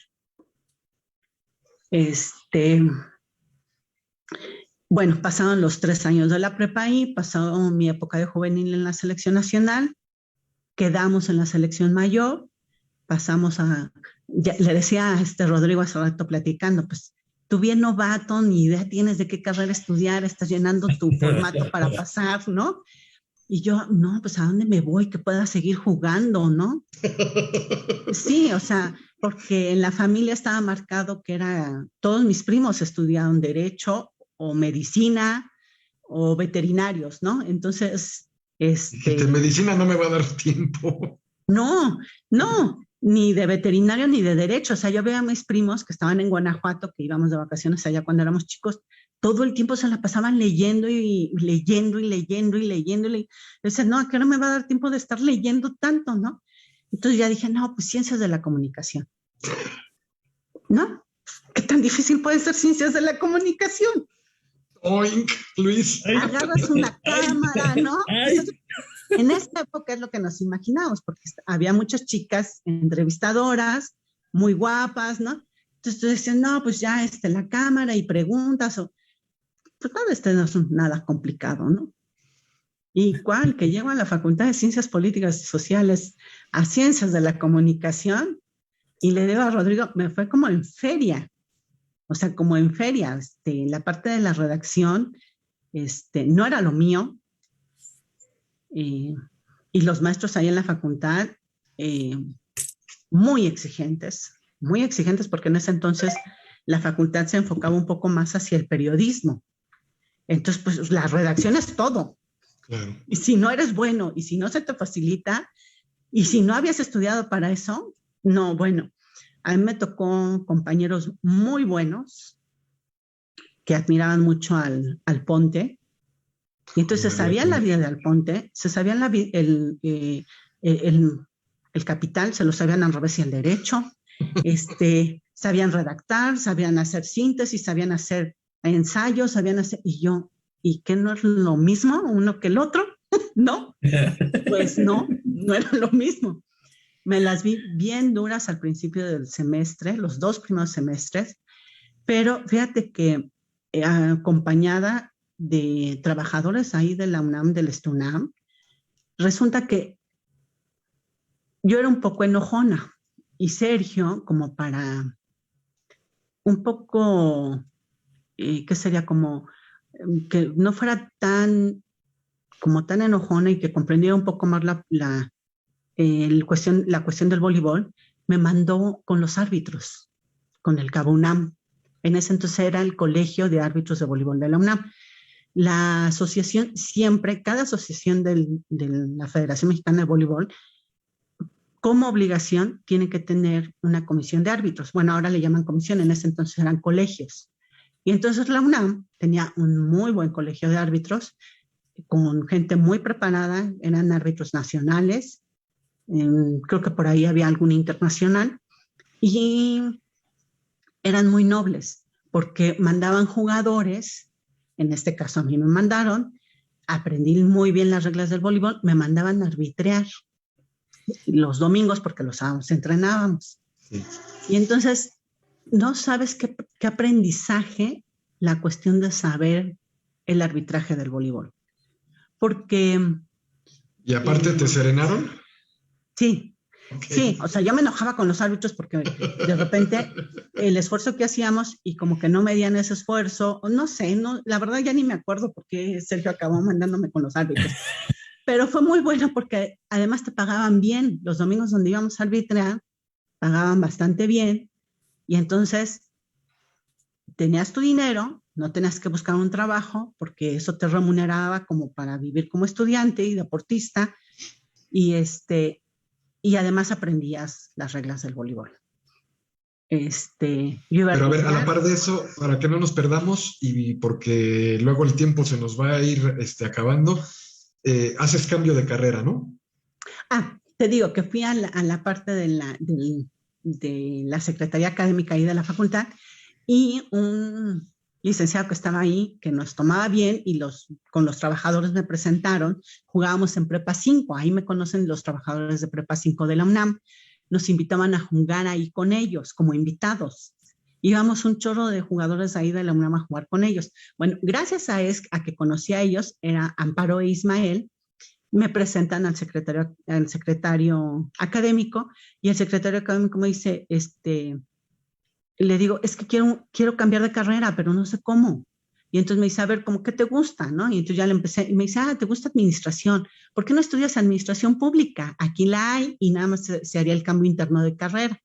Speaker 3: Bueno, pasaron los 3 años de la prepa ahí, pasó mi época de juvenil en la selección nacional. Quedamos en la selección mayor, pasamos le decía a Rodrigo hace rato platicando, pues tú bien novato, ni idea tienes de qué carrera estudiar, estás llenando tu formato para pasar, ¿no? Y yo, no, pues ¿a dónde me voy? Que pueda seguir jugando, ¿no? Sí, o sea, porque en la familia estaba marcado que todos mis primos estudiaron derecho o medicina o veterinarios, ¿no? Entonces...
Speaker 1: De medicina no me va a dar tiempo.
Speaker 3: No, ni de veterinario ni de derecho. O sea, yo veía a mis primos que estaban en Guanajuato, que íbamos de vacaciones allá cuando éramos chicos, todo el tiempo se la pasaban leyendo y leyendo y leyendo y leyendo. Y decía, no, ¿a qué hora me va a dar tiempo de estar leyendo tanto, no? Entonces ya dije, no, pues ciencias de la comunicación. ¿No? ¿Qué tan difícil puede ser ciencias de la comunicación?
Speaker 1: Oink, Luis.
Speaker 3: Agarras una cámara, ¿no? Entonces, en esta época es lo que nos imaginamos, porque había muchas chicas entrevistadoras, muy guapas, ¿no? Entonces tú decías, no, pues ya la cámara y preguntas, pues no es nada complicado, ¿no? Igual que llego a la Facultad de Ciencias Políticas y Sociales a Ciencias de la Comunicación y le digo a Rodrigo, me fue como en feria. O sea, como en feria, la parte de la redacción, no era lo mío. y los maestros ahí en la facultad, muy exigentes porque en ese entonces la facultad se enfocaba un poco más hacia el periodismo. Entonces, pues la redacción es todo.
Speaker 1: Claro.
Speaker 3: Y si no eres bueno, y si no se te facilita, y si no habías estudiado para eso, no, bueno, a mí me tocó compañeros muy buenos que admiraban mucho al Ponte, y entonces se sabían la vida de Alponte, se sabían el capital, se lo sabían al revés y al derecho, sabían redactar, sabían hacer síntesis, sabían hacer ensayos, sabían hacer, ¿y qué no es lo mismo uno que el otro? ¿No? Pues no era lo mismo. Me las vi bien duras al principio del semestre, los 2 primeros semestres, pero fíjate que acompañada de trabajadores ahí de la UNAM, del STUNAM, resulta que yo era un poco enojona y Sergio, como para un poco, ¿qué sería? Como que no fuera tan enojona y que comprendiera un poco más la cuestión del voleibol, me mandó con los árbitros, con el Cabo UNAM. En ese entonces era el Colegio de Árbitros de Voleibol de la UNAM. La asociación siempre, cada asociación de la Federación Mexicana de Voleibol, como obligación, tiene que tener una comisión de árbitros. Bueno, ahora le llaman comisión, en ese entonces eran colegios. Y entonces la UNAM tenía un muy buen colegio de árbitros, con gente muy preparada, eran árbitros nacionales, creo que por ahí había algún internacional, y eran muy nobles, porque mandaban jugadores, en este caso a mí me mandaron, aprendí muy bien las reglas del voleibol, me mandaban a arbitrear los domingos porque los sábados entrenábamos. Sí. Y entonces, no sabes qué aprendizaje la cuestión de saber el arbitraje del voleibol. Porque...
Speaker 1: ¿Y aparte te serenaron?
Speaker 3: Sí. Okay. Sí, o sea, yo me enojaba con los árbitros porque de repente el esfuerzo que hacíamos y como que no medían ese esfuerzo, no sé, la verdad ya ni me acuerdo por qué Sergio acabó mandándome con los árbitros. Pero fue muy bueno porque además te pagaban bien. Los domingos donde íbamos a arbitrar, pagaban bastante bien. Y entonces tenías tu dinero, no tenías que buscar un trabajo porque eso te remuneraba como para vivir como estudiante y deportista. Y además aprendías las reglas del voleibol.
Speaker 1: Pero a ver, a la par de eso, para que no nos perdamos y porque luego el tiempo se nos va a ir acabando, haces cambio de carrera, ¿no?
Speaker 3: Te digo que fui a la parte de la Secretaría Académica y de la facultad, y un licenciado que estaba ahí, que nos tomaba bien, y con los trabajadores me presentaron, jugábamos en Prepa 5, ahí me conocen los trabajadores de Prepa 5 de la UNAM, nos invitaban a jugar ahí con ellos, como invitados. Íbamos un chorro de jugadores ahí de la UNAM a jugar con ellos. Bueno, gracias a que conocí a ellos, era Amparo e Ismael, me presentan al secretario académico, y el secretario académico me dice, le digo, es que quiero cambiar de carrera, pero no sé cómo. Y entonces me dice, a ver, ¿cómo qué te gusta? ¿No? Y entonces ya le empecé, y me dice, ¿te gusta administración? ¿Por qué no estudias administración pública? Aquí la hay y nada más se haría el cambio interno de carrera.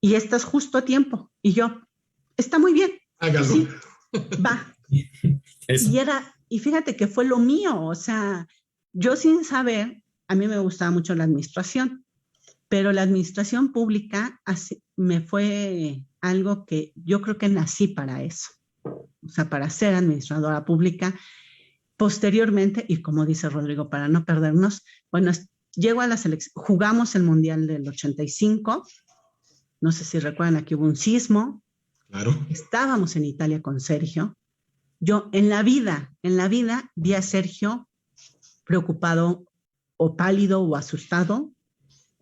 Speaker 3: Y estás justo a tiempo. Y yo, está muy bien.
Speaker 1: Hágalo.
Speaker 3: Sí, va. Y fíjate que fue lo mío. O sea, yo sin saber, a mí me gustaba mucho la administración, pero la administración pública me fue algo que yo creo que nací para eso. O sea, para ser administradora pública. Posteriormente, y como dice Rodrigo, para no perdernos, bueno, llego a la selección, jugamos el Mundial del 85, no sé si recuerdan, aquí hubo un sismo.
Speaker 1: Claro.
Speaker 3: Estábamos en Italia con Sergio. Yo en la vida vi a Sergio preocupado o pálido o asustado,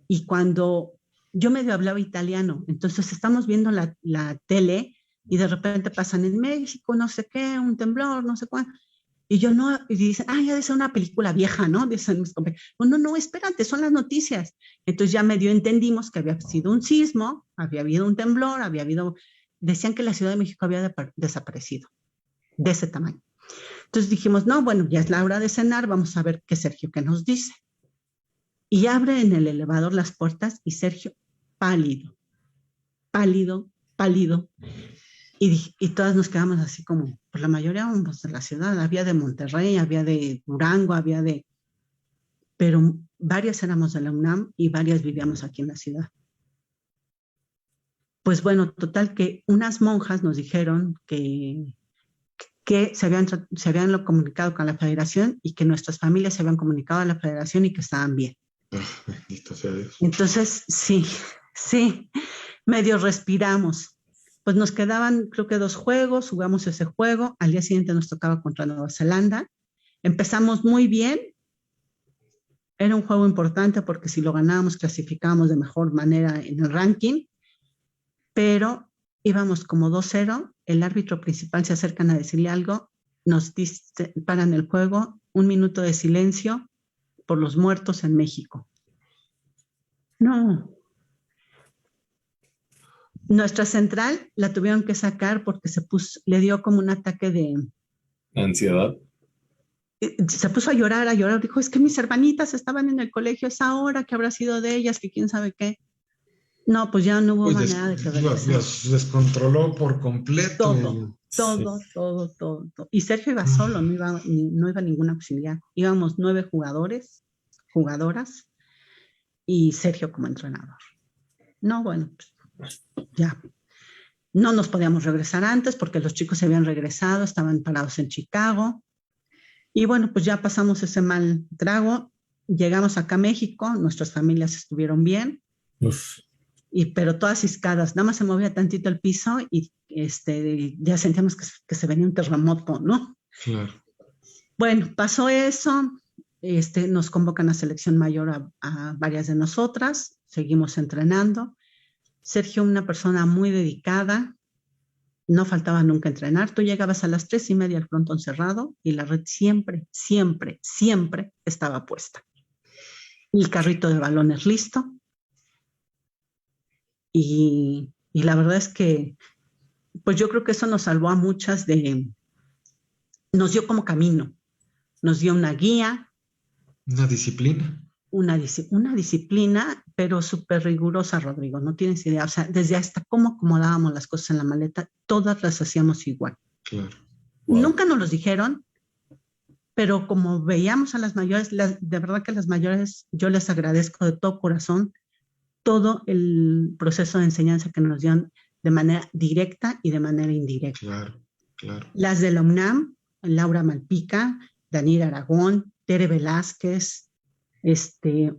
Speaker 3: y cuando yo medio hablaba italiano, entonces estamos viendo la tele y de repente pasan en México, no sé qué, un temblor, no sé cuál, y yo no, y dicen, ya debe ser una película vieja, ¿no? Dicen mis compañeros, no, espérate, son las noticias. Entonces ya medio entendimos que había sido un sismo, había habido un temblor, decían que la Ciudad de México había desaparecido, de ese tamaño. Entonces dijimos, no, bueno, ya es la hora de cenar, vamos a ver qué Sergio qué nos dice. Y abre en el elevador las puertas y Sergio pálido, pálido, pálido. Y todas nos quedamos así como, pues la mayoría éramos de la ciudad, había de Monterrey, había de Durango, pero varias éramos de la UNAM y varias vivíamos aquí en la ciudad. Pues bueno, total que unas monjas nos dijeron que se habían comunicado con la federación y que nuestras familias se habían comunicado a la federación y que estaban bien.
Speaker 1: Bendito sea Dios.
Speaker 3: Entonces, sí, medio respiramos. Pues nos quedaban, creo que 2 juegos, jugamos ese juego, al día siguiente nos tocaba contra Nueva Zelanda. Empezamos muy bien, era un juego importante porque si lo ganábamos clasificábamos de mejor manera en el ranking, pero íbamos como 2-0, el árbitro principal se acercan a decirle algo, nos paran el juego, 1 minuto de silencio por los muertos en México. No. Nuestra central la tuvieron que sacar porque le dio como un ataque de
Speaker 2: ansiedad.
Speaker 3: Se puso a llorar, dijo, es que mis hermanitas estaban en el colegio a esa hora, ¿qué habrá sido de ellas? Que quién sabe qué. No, pues ya no hubo manera de que
Speaker 1: los descontroló por completo.
Speaker 3: Todo. Y Sergio iba solo, no iba ningún auxiliar. Íbamos 9 jugadoras, y Sergio como entrenador. No, bueno, pues ya. No nos podíamos regresar antes porque los chicos se habían regresado, estaban parados en Chicago. Y bueno, pues ya pasamos ese mal trago. Llegamos acá a México, nuestras familias estuvieron bien.
Speaker 2: Uf.
Speaker 3: Pero todas ciscadas, nada más se movía tantito el piso y ya sentíamos que se venía un terremoto, ¿no?
Speaker 1: Claro.
Speaker 3: Bueno, pasó eso, nos convocan a selección mayor a varias de nosotras, seguimos entrenando. Sergio, una persona muy dedicada, no faltaba nunca entrenar. Tú llegabas a las 3:30 al frontón cerrado y la red siempre estaba puesta. El carrito de balones listo. Y la verdad es que, pues yo creo que eso nos salvó a muchas nos dio como camino, nos dio una guía.
Speaker 1: Una disciplina.
Speaker 3: Una disciplina, pero súper rigurosa, Rodrigo, no tienes idea. O sea, desde hasta cómo acomodábamos las cosas en la maleta, todas las hacíamos igual.
Speaker 1: Claro.
Speaker 3: Wow. Nunca nos los dijeron, pero como veíamos a las mayores, de verdad que las mayores, yo les agradezco de todo corazón todo el proceso de enseñanza que nos dieron de manera directa y de manera indirecta.
Speaker 1: Claro.
Speaker 3: Las de la UNAM, Laura Malpica, Daniel Aragón, Tere Velázquez,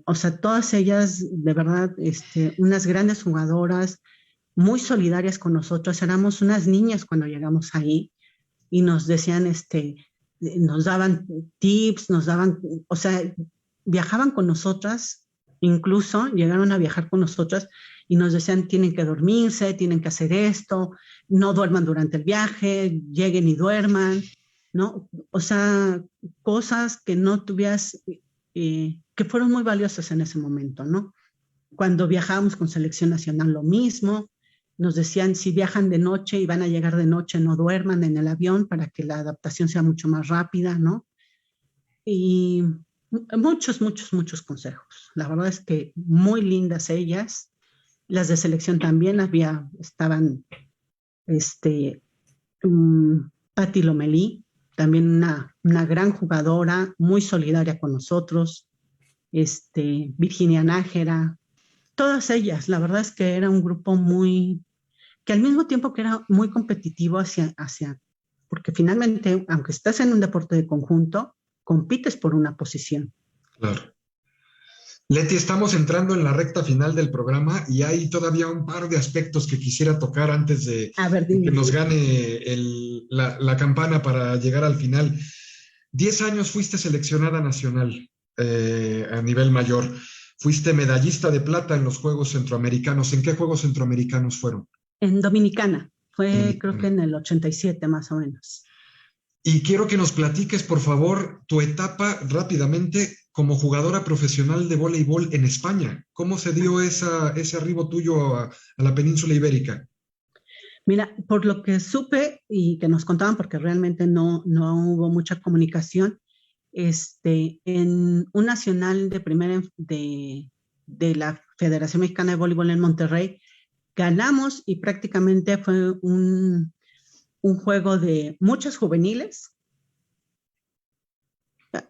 Speaker 3: o sea, todas ellas, de verdad, unas grandes jugadoras, muy solidarias con nosotros. Éramos unas niñas cuando llegamos ahí y nos decían, nos daban tips, o sea, viajaban con nosotras. Incluso llegaron a viajar con nosotras y nos decían, tienen que dormirse, tienen que hacer esto, no duerman durante el viaje, lleguen y duerman, ¿no? O sea, cosas que no tuvieras, que fueron muy valiosas en ese momento, ¿no? Cuando viajábamos con selección nacional, lo mismo. Nos decían, si viajan de noche y van a llegar de noche, no duerman en el avión para que la adaptación sea mucho más rápida, ¿no? Y muchos consejos. La verdad es que muy lindas ellas. Las de selección también estaban Patti Lomelí, también una gran jugadora, muy solidaria con nosotros, Virginia Nájera, todas ellas. La verdad es que era un grupo que al mismo tiempo que era muy competitivo porque finalmente, aunque estás en un deporte de conjunto, compites por una posición.
Speaker 1: Claro. Leti, estamos entrando en la recta final del programa y hay todavía un par de aspectos que quisiera tocar antes de que nos gane la campana para llegar al final. 10 años fuiste seleccionada nacional a nivel mayor. Fuiste medallista de plata en los Juegos Centroamericanos. ¿En qué Juegos Centroamericanos fueron?
Speaker 3: En Dominicana. Creo que en el 87 más o menos.
Speaker 1: Y quiero que nos platiques, por favor, tu etapa rápidamente como jugadora profesional de voleibol en España. ¿Cómo se dio ese arribo tuyo a la península ibérica?
Speaker 3: Mira, por lo que supe y que nos contaban, porque realmente no hubo mucha comunicación, en un nacional de primera de la Federación Mexicana de Voleibol en Monterrey, ganamos y prácticamente fue un juego de muchos juveniles,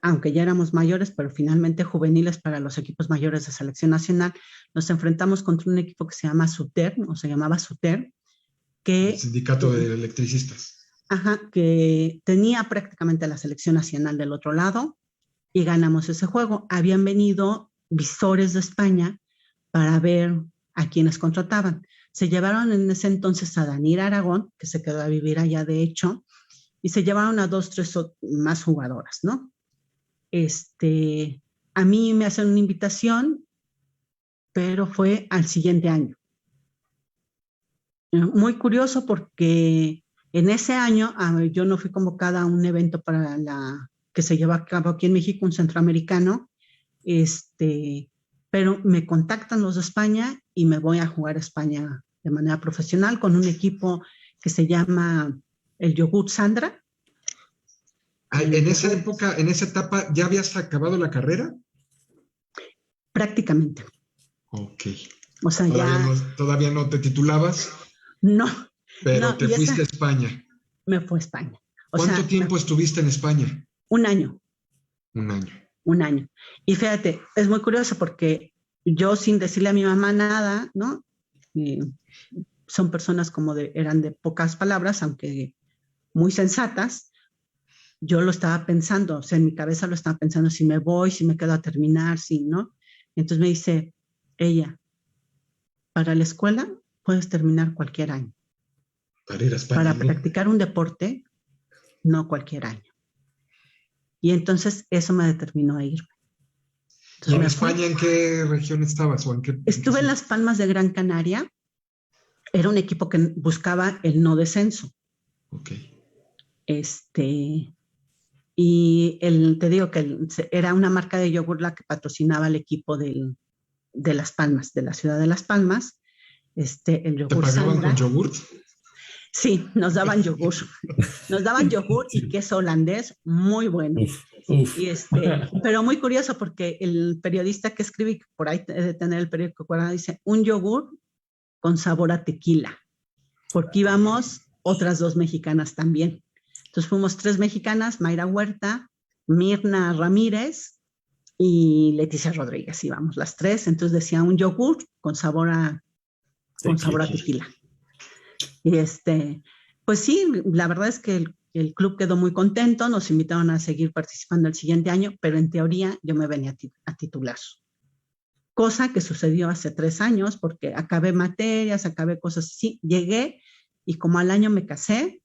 Speaker 3: aunque ya éramos mayores, pero finalmente juveniles para los equipos mayores de selección nacional. Nos enfrentamos contra un equipo que se llama SUTER, o se llamaba SUTER,
Speaker 1: El
Speaker 3: que,
Speaker 1: sindicato de electricistas.
Speaker 3: que tenía prácticamente la selección nacional del otro lado y ganamos ese juego. Habían venido visores de España para ver a quienes contrataban. Se llevaron en ese entonces a Danir Aragón, que se quedó a vivir allá de hecho, y se llevaron a 2, 3 más jugadoras, ¿no? A mí me hacen una invitación, pero fue al siguiente año. Muy curioso porque en ese año yo no fui convocada a un evento para que se lleva a cabo aquí en México, un centroamericano, pero me contactan los de España y me voy a jugar a España de manera profesional con un equipo que se llama el Yogur Sandra.
Speaker 1: En esa época, en esa etapa, ¿ya habías acabado la carrera?
Speaker 3: Prácticamente.
Speaker 1: Ok.
Speaker 3: O sea,
Speaker 1: todavía no te titulabas.
Speaker 3: No.
Speaker 1: Pero te fuiste a España.
Speaker 3: Me fui a España.
Speaker 1: ¿Cuánto tiempo estuviste en España?
Speaker 3: Un año.
Speaker 1: Un año.
Speaker 3: Un año. Y fíjate, es muy curioso porque yo sin decirle a mi mamá nada, ¿no? Son personas eran de pocas palabras, aunque muy sensatas. Yo lo estaba pensando, o sea, en mi cabeza lo estaba pensando, si me voy, si me quedo a terminar, si no. Entonces me dice ella, para la escuela puedes terminar cualquier año.
Speaker 1: Para ir a España,
Speaker 3: para practicar un deporte, no cualquier año. Y entonces eso me determinó a irme. Entonces,
Speaker 1: ¿y en España en qué región estabas?
Speaker 3: Estuve en Las Palmas de Gran Canaria. Era un equipo que buscaba el no descenso.
Speaker 1: Ok.
Speaker 3: Y te digo que era una marca de yogur la que patrocinaba el equipo de Las Palmas, de la ciudad de Las Palmas. El yogur.
Speaker 1: ¿Te pagaban
Speaker 3: Sandra.
Speaker 1: con yogur?
Speaker 3: Sí, nos daban yogur. Nos daban yogur y queso holandés muy bueno.
Speaker 2: Uf.
Speaker 3: Pero muy curioso porque el periodista que escribí, por ahí debe tener el periódico Cuadrado, dice, un yogur con sabor a tequila. Porque íbamos otras 2 mexicanas también. Entonces fuimos 3 mexicanas, Mayra Huerta, Mirna Ramírez y Leticia Rodríguez. Íbamos las 3. Entonces decía un yogur con sabor a tequila. Y pues sí, la verdad es que el club quedó muy contento, nos invitaron a seguir participando el siguiente año, pero en teoría yo me venía a titular. Cosa que sucedió hace 3 años, porque acabé materias, acabé cosas así, llegué y como al año me casé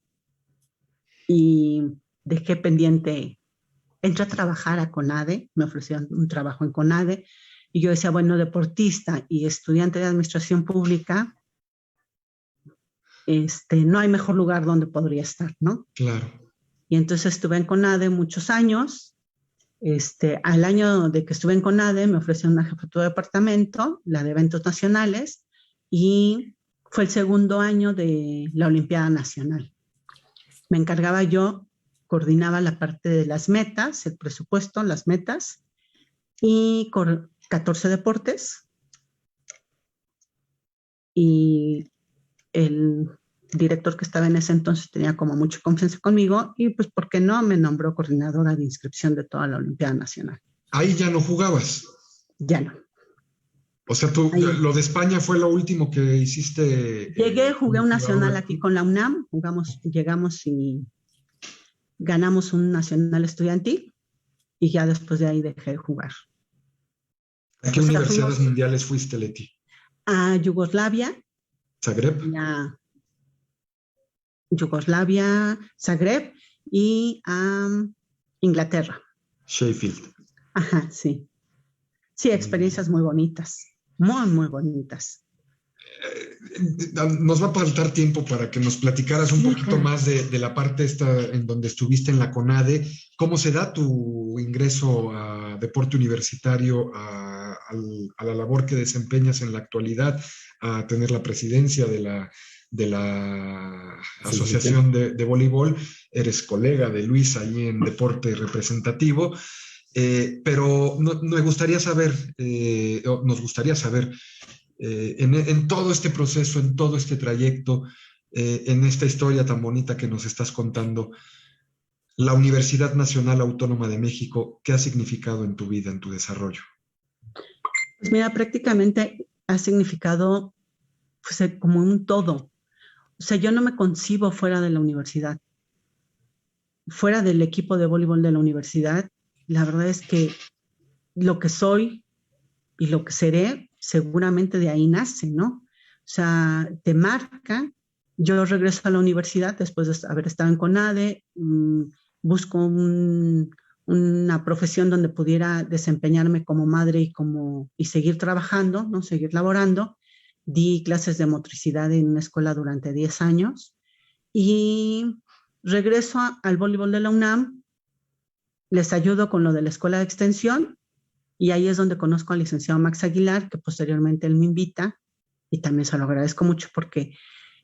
Speaker 3: y dejé pendiente, entré a trabajar a CONADE, me ofrecieron un trabajo en CONADE, y yo decía, bueno, deportista y estudiante de administración pública, no hay mejor lugar donde podría estar, ¿no?
Speaker 1: Claro.
Speaker 3: Y entonces estuve en CONADE muchos años. Al año de que estuve en CONADE me ofrecieron una jefatura de departamento, la de eventos nacionales, y fue el segundo año de la Olimpiada Nacional. Me encargaba yo, coordinaba la parte de las metas, el presupuesto, las metas, y 14 deportes. Y el director que estaba en ese entonces tenía como mucha confianza conmigo y pues, ¿por qué no? Me nombró coordinadora de inscripción de toda la Olimpiada Nacional.
Speaker 1: ¿Ahí ya no jugabas?
Speaker 3: Ya no.
Speaker 1: O sea, lo de España fue lo último que hiciste.
Speaker 3: Llegué, jugué un nacional aquí con la UNAM, llegamos y ganamos un nacional estudiantil y ya después de ahí dejé de jugar.
Speaker 1: ¿A qué universidades mundiales fuiste, Leti?
Speaker 3: A Yugoslavia.
Speaker 1: ¿Zagreb?
Speaker 3: Yugoslavia, Zagreb y a Inglaterra.
Speaker 1: Sheffield.
Speaker 3: Ajá, sí. Sí, experiencias muy bonitas, muy, muy bonitas.
Speaker 1: Nos va a faltar tiempo para que nos platicaras un poquito más de la parte esta en donde estuviste en la CONADE. ¿Cómo se da tu ingreso a deporte universitario, a la labor que desempeñas en la actualidad, a tener la presidencia de de la
Speaker 2: Sí,
Speaker 1: Asociación de Voleibol, eres colega de Luis ahí en Deporte Representativo, pero me gustaría saber, nos gustaría saber, en todo este proceso, en todo este trayecto, en esta historia tan bonita que nos estás contando, la Universidad Nacional Autónoma de México, ¿qué ha significado en tu vida, en tu desarrollo?
Speaker 3: Pues mira, prácticamente ha significado pues, como un todo. O sea, yo no me concibo fuera de la universidad, fuera del equipo de voleibol de la universidad. La verdad es que lo que soy y lo que seré, seguramente de ahí nace, ¿no? O sea, te marca. Yo regreso a la universidad después de haber estado en CONADE, busco una profesión donde pudiera desempeñarme como madre y seguir trabajando, ¿no? Seguir laborando. Di clases de motricidad en una escuela durante 10 años y regreso al voleibol de la UNAM, les ayudo con lo de la escuela de extensión y ahí es donde conozco al licenciado Max Aguilar, que posteriormente él me invita y también se lo agradezco mucho porque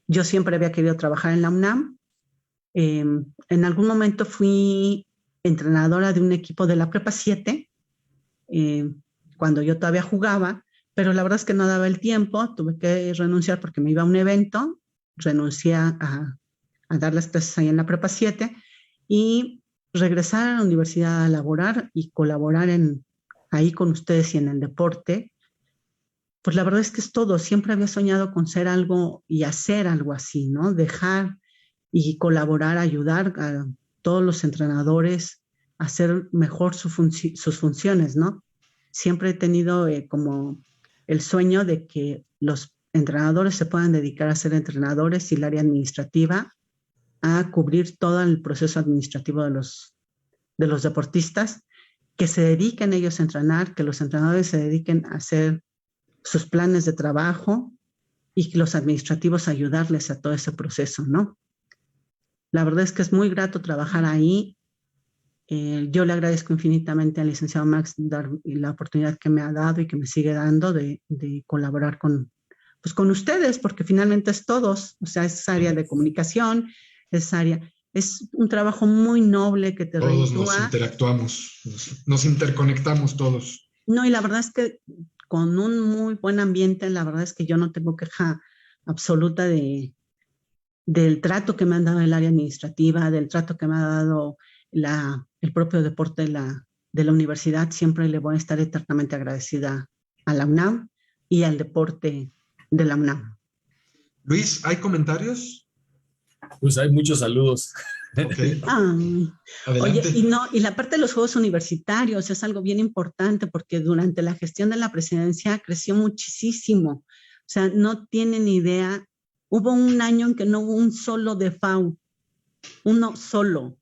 Speaker 3: yo siempre había querido trabajar en la UNAM. En algún momento fui entrenadora de un equipo de la Prepa 7, cuando yo todavía jugaba, pero la verdad es que no daba el tiempo, tuve que renunciar porque me iba a un evento, renuncié a dar las clases ahí en la Prepa 7 y regresar a la universidad a laborar y colaborar ahí con ustedes y en el deporte. Pues la verdad es que es todo. Siempre había soñado con ser algo y hacer algo así, ¿no? Dejar y colaborar, ayudar a todos los entrenadores a hacer mejor sus funciones, ¿no? Siempre he tenido como el sueño de que los entrenadores se puedan dedicar a ser entrenadores y el área administrativa a cubrir todo el proceso administrativo de los deportistas, que se dediquen ellos a entrenar, que los entrenadores se dediquen a hacer sus planes de trabajo y que los administrativos ayudarles a todo ese proceso, ¿no? La verdad es que es muy grato trabajar ahí. Yo le agradezco infinitamente al licenciado Max la oportunidad que me ha dado y que me sigue dando de colaborar pues con ustedes, porque finalmente es todos, o sea, es área de comunicación, es un trabajo muy noble que te
Speaker 1: Todos nos
Speaker 3: reditúa.
Speaker 1: interactuamos, nos interconectamos todos.
Speaker 3: No, y la verdad es que con un muy buen ambiente, la verdad es que yo no tengo queja absoluta del trato que me han dado el área administrativa, del trato que me ha dado el propio deporte de la universidad. Siempre le voy a estar eternamente agradecida a la UNAM y al deporte de la UNAM.
Speaker 1: Luis, ¿hay comentarios?
Speaker 2: Pues hay muchos saludos.
Speaker 1: Okay.
Speaker 3: Oye, y la parte de los Juegos Universitarios es algo bien importante porque durante la gestión de la presidencia creció muchísimo. O sea, no tienen idea. Hubo un año en que no hubo un solo DFAU, uno solo.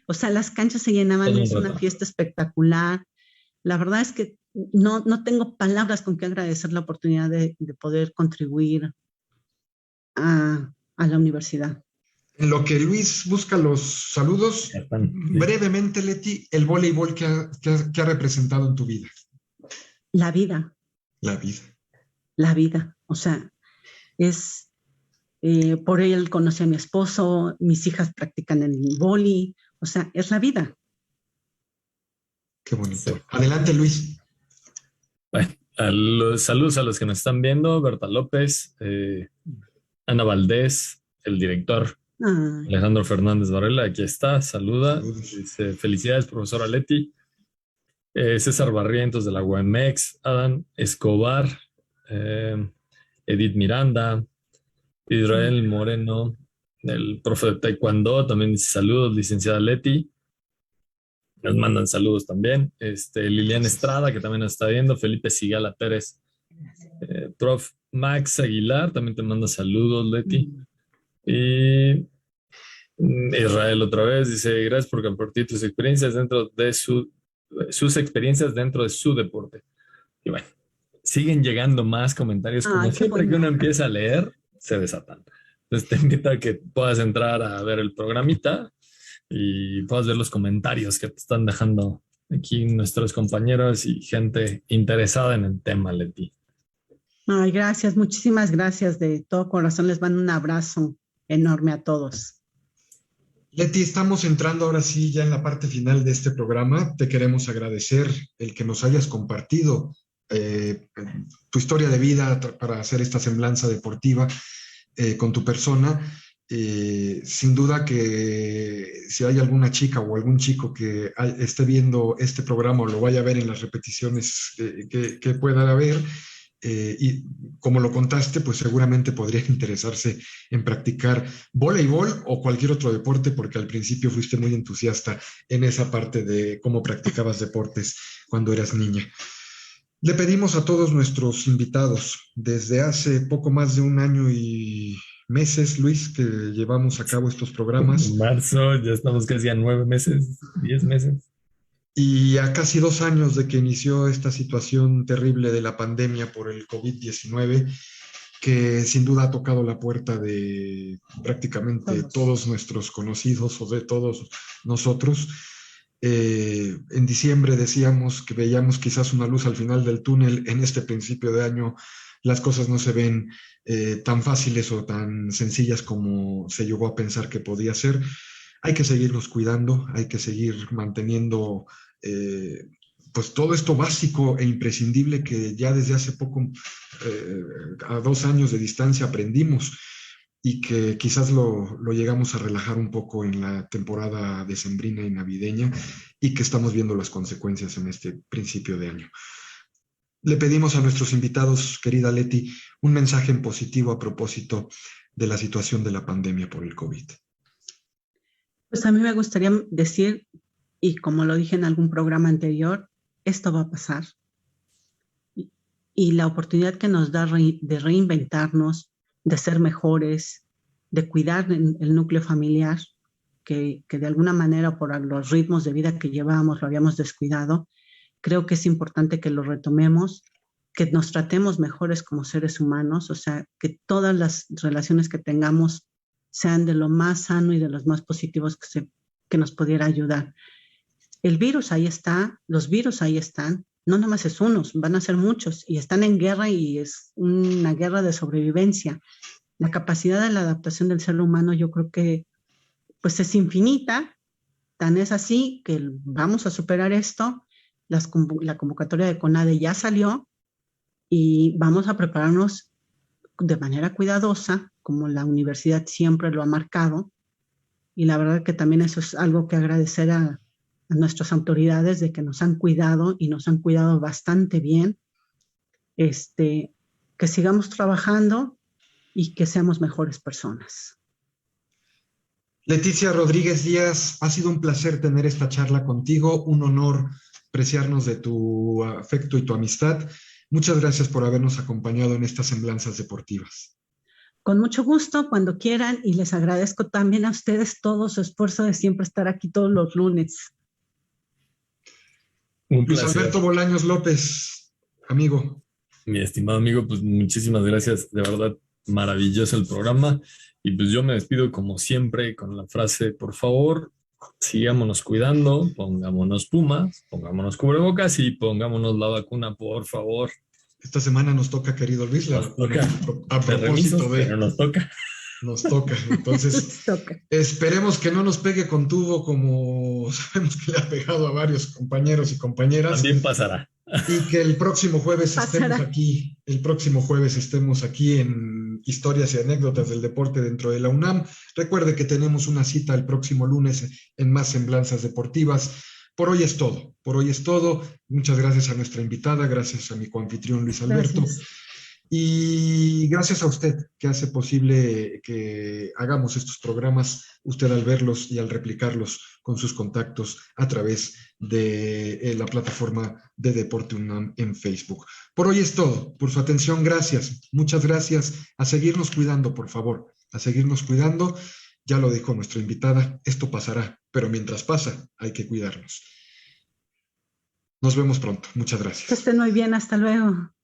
Speaker 3: O sea, las canchas se llenaban, es una fiesta espectacular. La verdad es que no tengo palabras con que agradecer la oportunidad de poder contribuir a la universidad.
Speaker 1: En lo que Luis busca los saludos, brevemente, Leti, el voleibol que ha representado en tu vida.
Speaker 3: La vida.
Speaker 1: La vida.
Speaker 3: La vida. O sea, es por él conocí a mi esposo, mis hijas practican el vóley, o sea, es la vida.
Speaker 1: Qué bonito. Sí. Adelante, Luis.
Speaker 2: Bueno, saludos a los que nos están viendo, Berta López, Ana Valdés, el director. Alejandro Fernández Varela, aquí está, saluda. Dice, felicidades, profesora Leti. César Barrientos de la UAMX, Adam Escobar, Edith Miranda, Israel Moreno, el profe de Taekwondo, también dice saludos, licenciada Leti. Nos mandan saludos también. Liliana Estrada, que también nos está viendo, Felipe Sigala Pérez, prof. Max Aguilar, también te manda saludos, Leti. Y Israel otra vez dice, gracias por compartir tus experiencias dentro de sus experiencias dentro de su deporte. Y bueno, siguen llegando más comentarios, como siempre que uno empieza a leer, se desatan. Entonces te invito a que puedas entrar a ver el programita y puedas ver los comentarios que te están dejando aquí nuestros compañeros y gente interesada en el tema, Leti.
Speaker 3: Ay, gracias, muchísimas gracias. De todo corazón les mando un abrazo enorme a todos.
Speaker 1: Leti, estamos entrando ahora sí ya en la parte final de este programa. Te queremos agradecer el que nos hayas compartido tu historia de vida para hacer esta semblanza deportiva con tu persona. Sin duda que si hay alguna chica o algún chico que esté viendo este programa o lo vaya a ver en las repeticiones que pueda haber, y como lo contaste, pues seguramente podría interesarse en practicar voleibol o cualquier otro deporte, porque al principio fuiste muy entusiasta en esa parte de cómo practicabas deportes cuando eras niña. Le pedimos a todos nuestros invitados, desde hace poco más de 1 año y meses, Luis, que llevamos a cabo estos programas.
Speaker 2: En marzo, ya estamos casi a 9 meses, 10 meses.
Speaker 1: Y a casi 2 años de que inició esta situación terrible de la pandemia por el COVID-19, que sin duda ha tocado la puerta de prácticamente todos nuestros conocidos o de todos nosotros. En diciembre decíamos que veíamos quizás una luz al final del túnel. En este principio de año las cosas no se ven tan fáciles o tan sencillas como se llegó a pensar que podía ser. Hay que seguirnos cuidando, hay que seguir manteniendo pues todo esto básico e imprescindible que ya desde hace poco, a 2 años de distancia, aprendimos y que quizás lo llegamos a relajar un poco en la temporada decembrina y navideña, y que estamos viendo las consecuencias en este principio de año. Le pedimos a nuestros invitados, querida Leti, un mensaje en positivo a propósito de la situación de la pandemia por el COVID.
Speaker 3: Pues a mí me gustaría decir, y como lo dije en algún programa anterior, esto va a pasar. Y la oportunidad que nos da de reinventarnos, de ser mejores, de cuidar el núcleo familiar, que de alguna manera por los ritmos de vida que llevábamos lo habíamos descuidado. Creo que es importante que lo retomemos, que nos tratemos mejores como seres humanos, o sea, que todas las relaciones que tengamos sean de lo más sano y de los más positivos que nos pudiera ayudar. El virus ahí está, los virus ahí están, no nada más es unos, van a ser muchos y están en guerra y es una guerra de sobrevivencia. La capacidad de la adaptación del ser humano yo creo que pues es infinita, tan es así que vamos a superar esto. La convocatoria de CONADE ya salió y vamos a prepararnos de manera cuidadosa, como la universidad siempre lo ha marcado, y la verdad que también eso es algo que agradecer a nuestras autoridades de que nos han cuidado y nos han cuidado bastante bien, que sigamos trabajando y que seamos mejores personas.
Speaker 1: Leticia Rodríguez Díaz, ha sido un placer tener esta charla contigo, un honor preciarnos de tu afecto y tu amistad. Muchas gracias por habernos acompañado en estas semblanzas deportivas.
Speaker 3: Con mucho gusto, cuando quieran, y les agradezco también a ustedes todo su esfuerzo de siempre estar aquí todos los lunes.
Speaker 1: Luis Alberto Bolaños López, amigo.
Speaker 2: Mi estimado amigo, pues muchísimas gracias, de verdad, maravilloso el programa. Y pues yo me despido como siempre con la frase, por favor, sigámonos cuidando, pongámonos pumas, pongámonos cubrebocas y pongámonos la vacuna, por favor.
Speaker 1: Esta semana nos toca, querido Luis, la vacuna. A propósito
Speaker 2: pero nos toca.
Speaker 1: Nos toca, entonces esperemos que no nos pegue con tubo como sabemos que le ha pegado a varios compañeros y compañeras.
Speaker 2: También pasará.
Speaker 1: Y que el próximo jueves estemos aquí en Historias y Anécdotas del Deporte dentro de la UNAM. Recuerde que tenemos una cita el próximo lunes en más semblanzas deportivas. Por hoy es todo. Muchas gracias a nuestra invitada, gracias a mi coanfitrión Luis Alberto. Gracias. Y gracias a usted que hace posible que hagamos estos programas, usted al verlos y al replicarlos con sus contactos a través de la plataforma de Deporte UNAM en Facebook. Por hoy es todo. Por su atención, gracias. Muchas gracias. A seguirnos cuidando, por favor. A seguirnos cuidando. Ya lo dijo nuestra invitada, esto pasará, pero mientras pasa, hay que cuidarnos. Nos vemos pronto. Muchas gracias.
Speaker 3: Que estén muy bien. Hasta luego.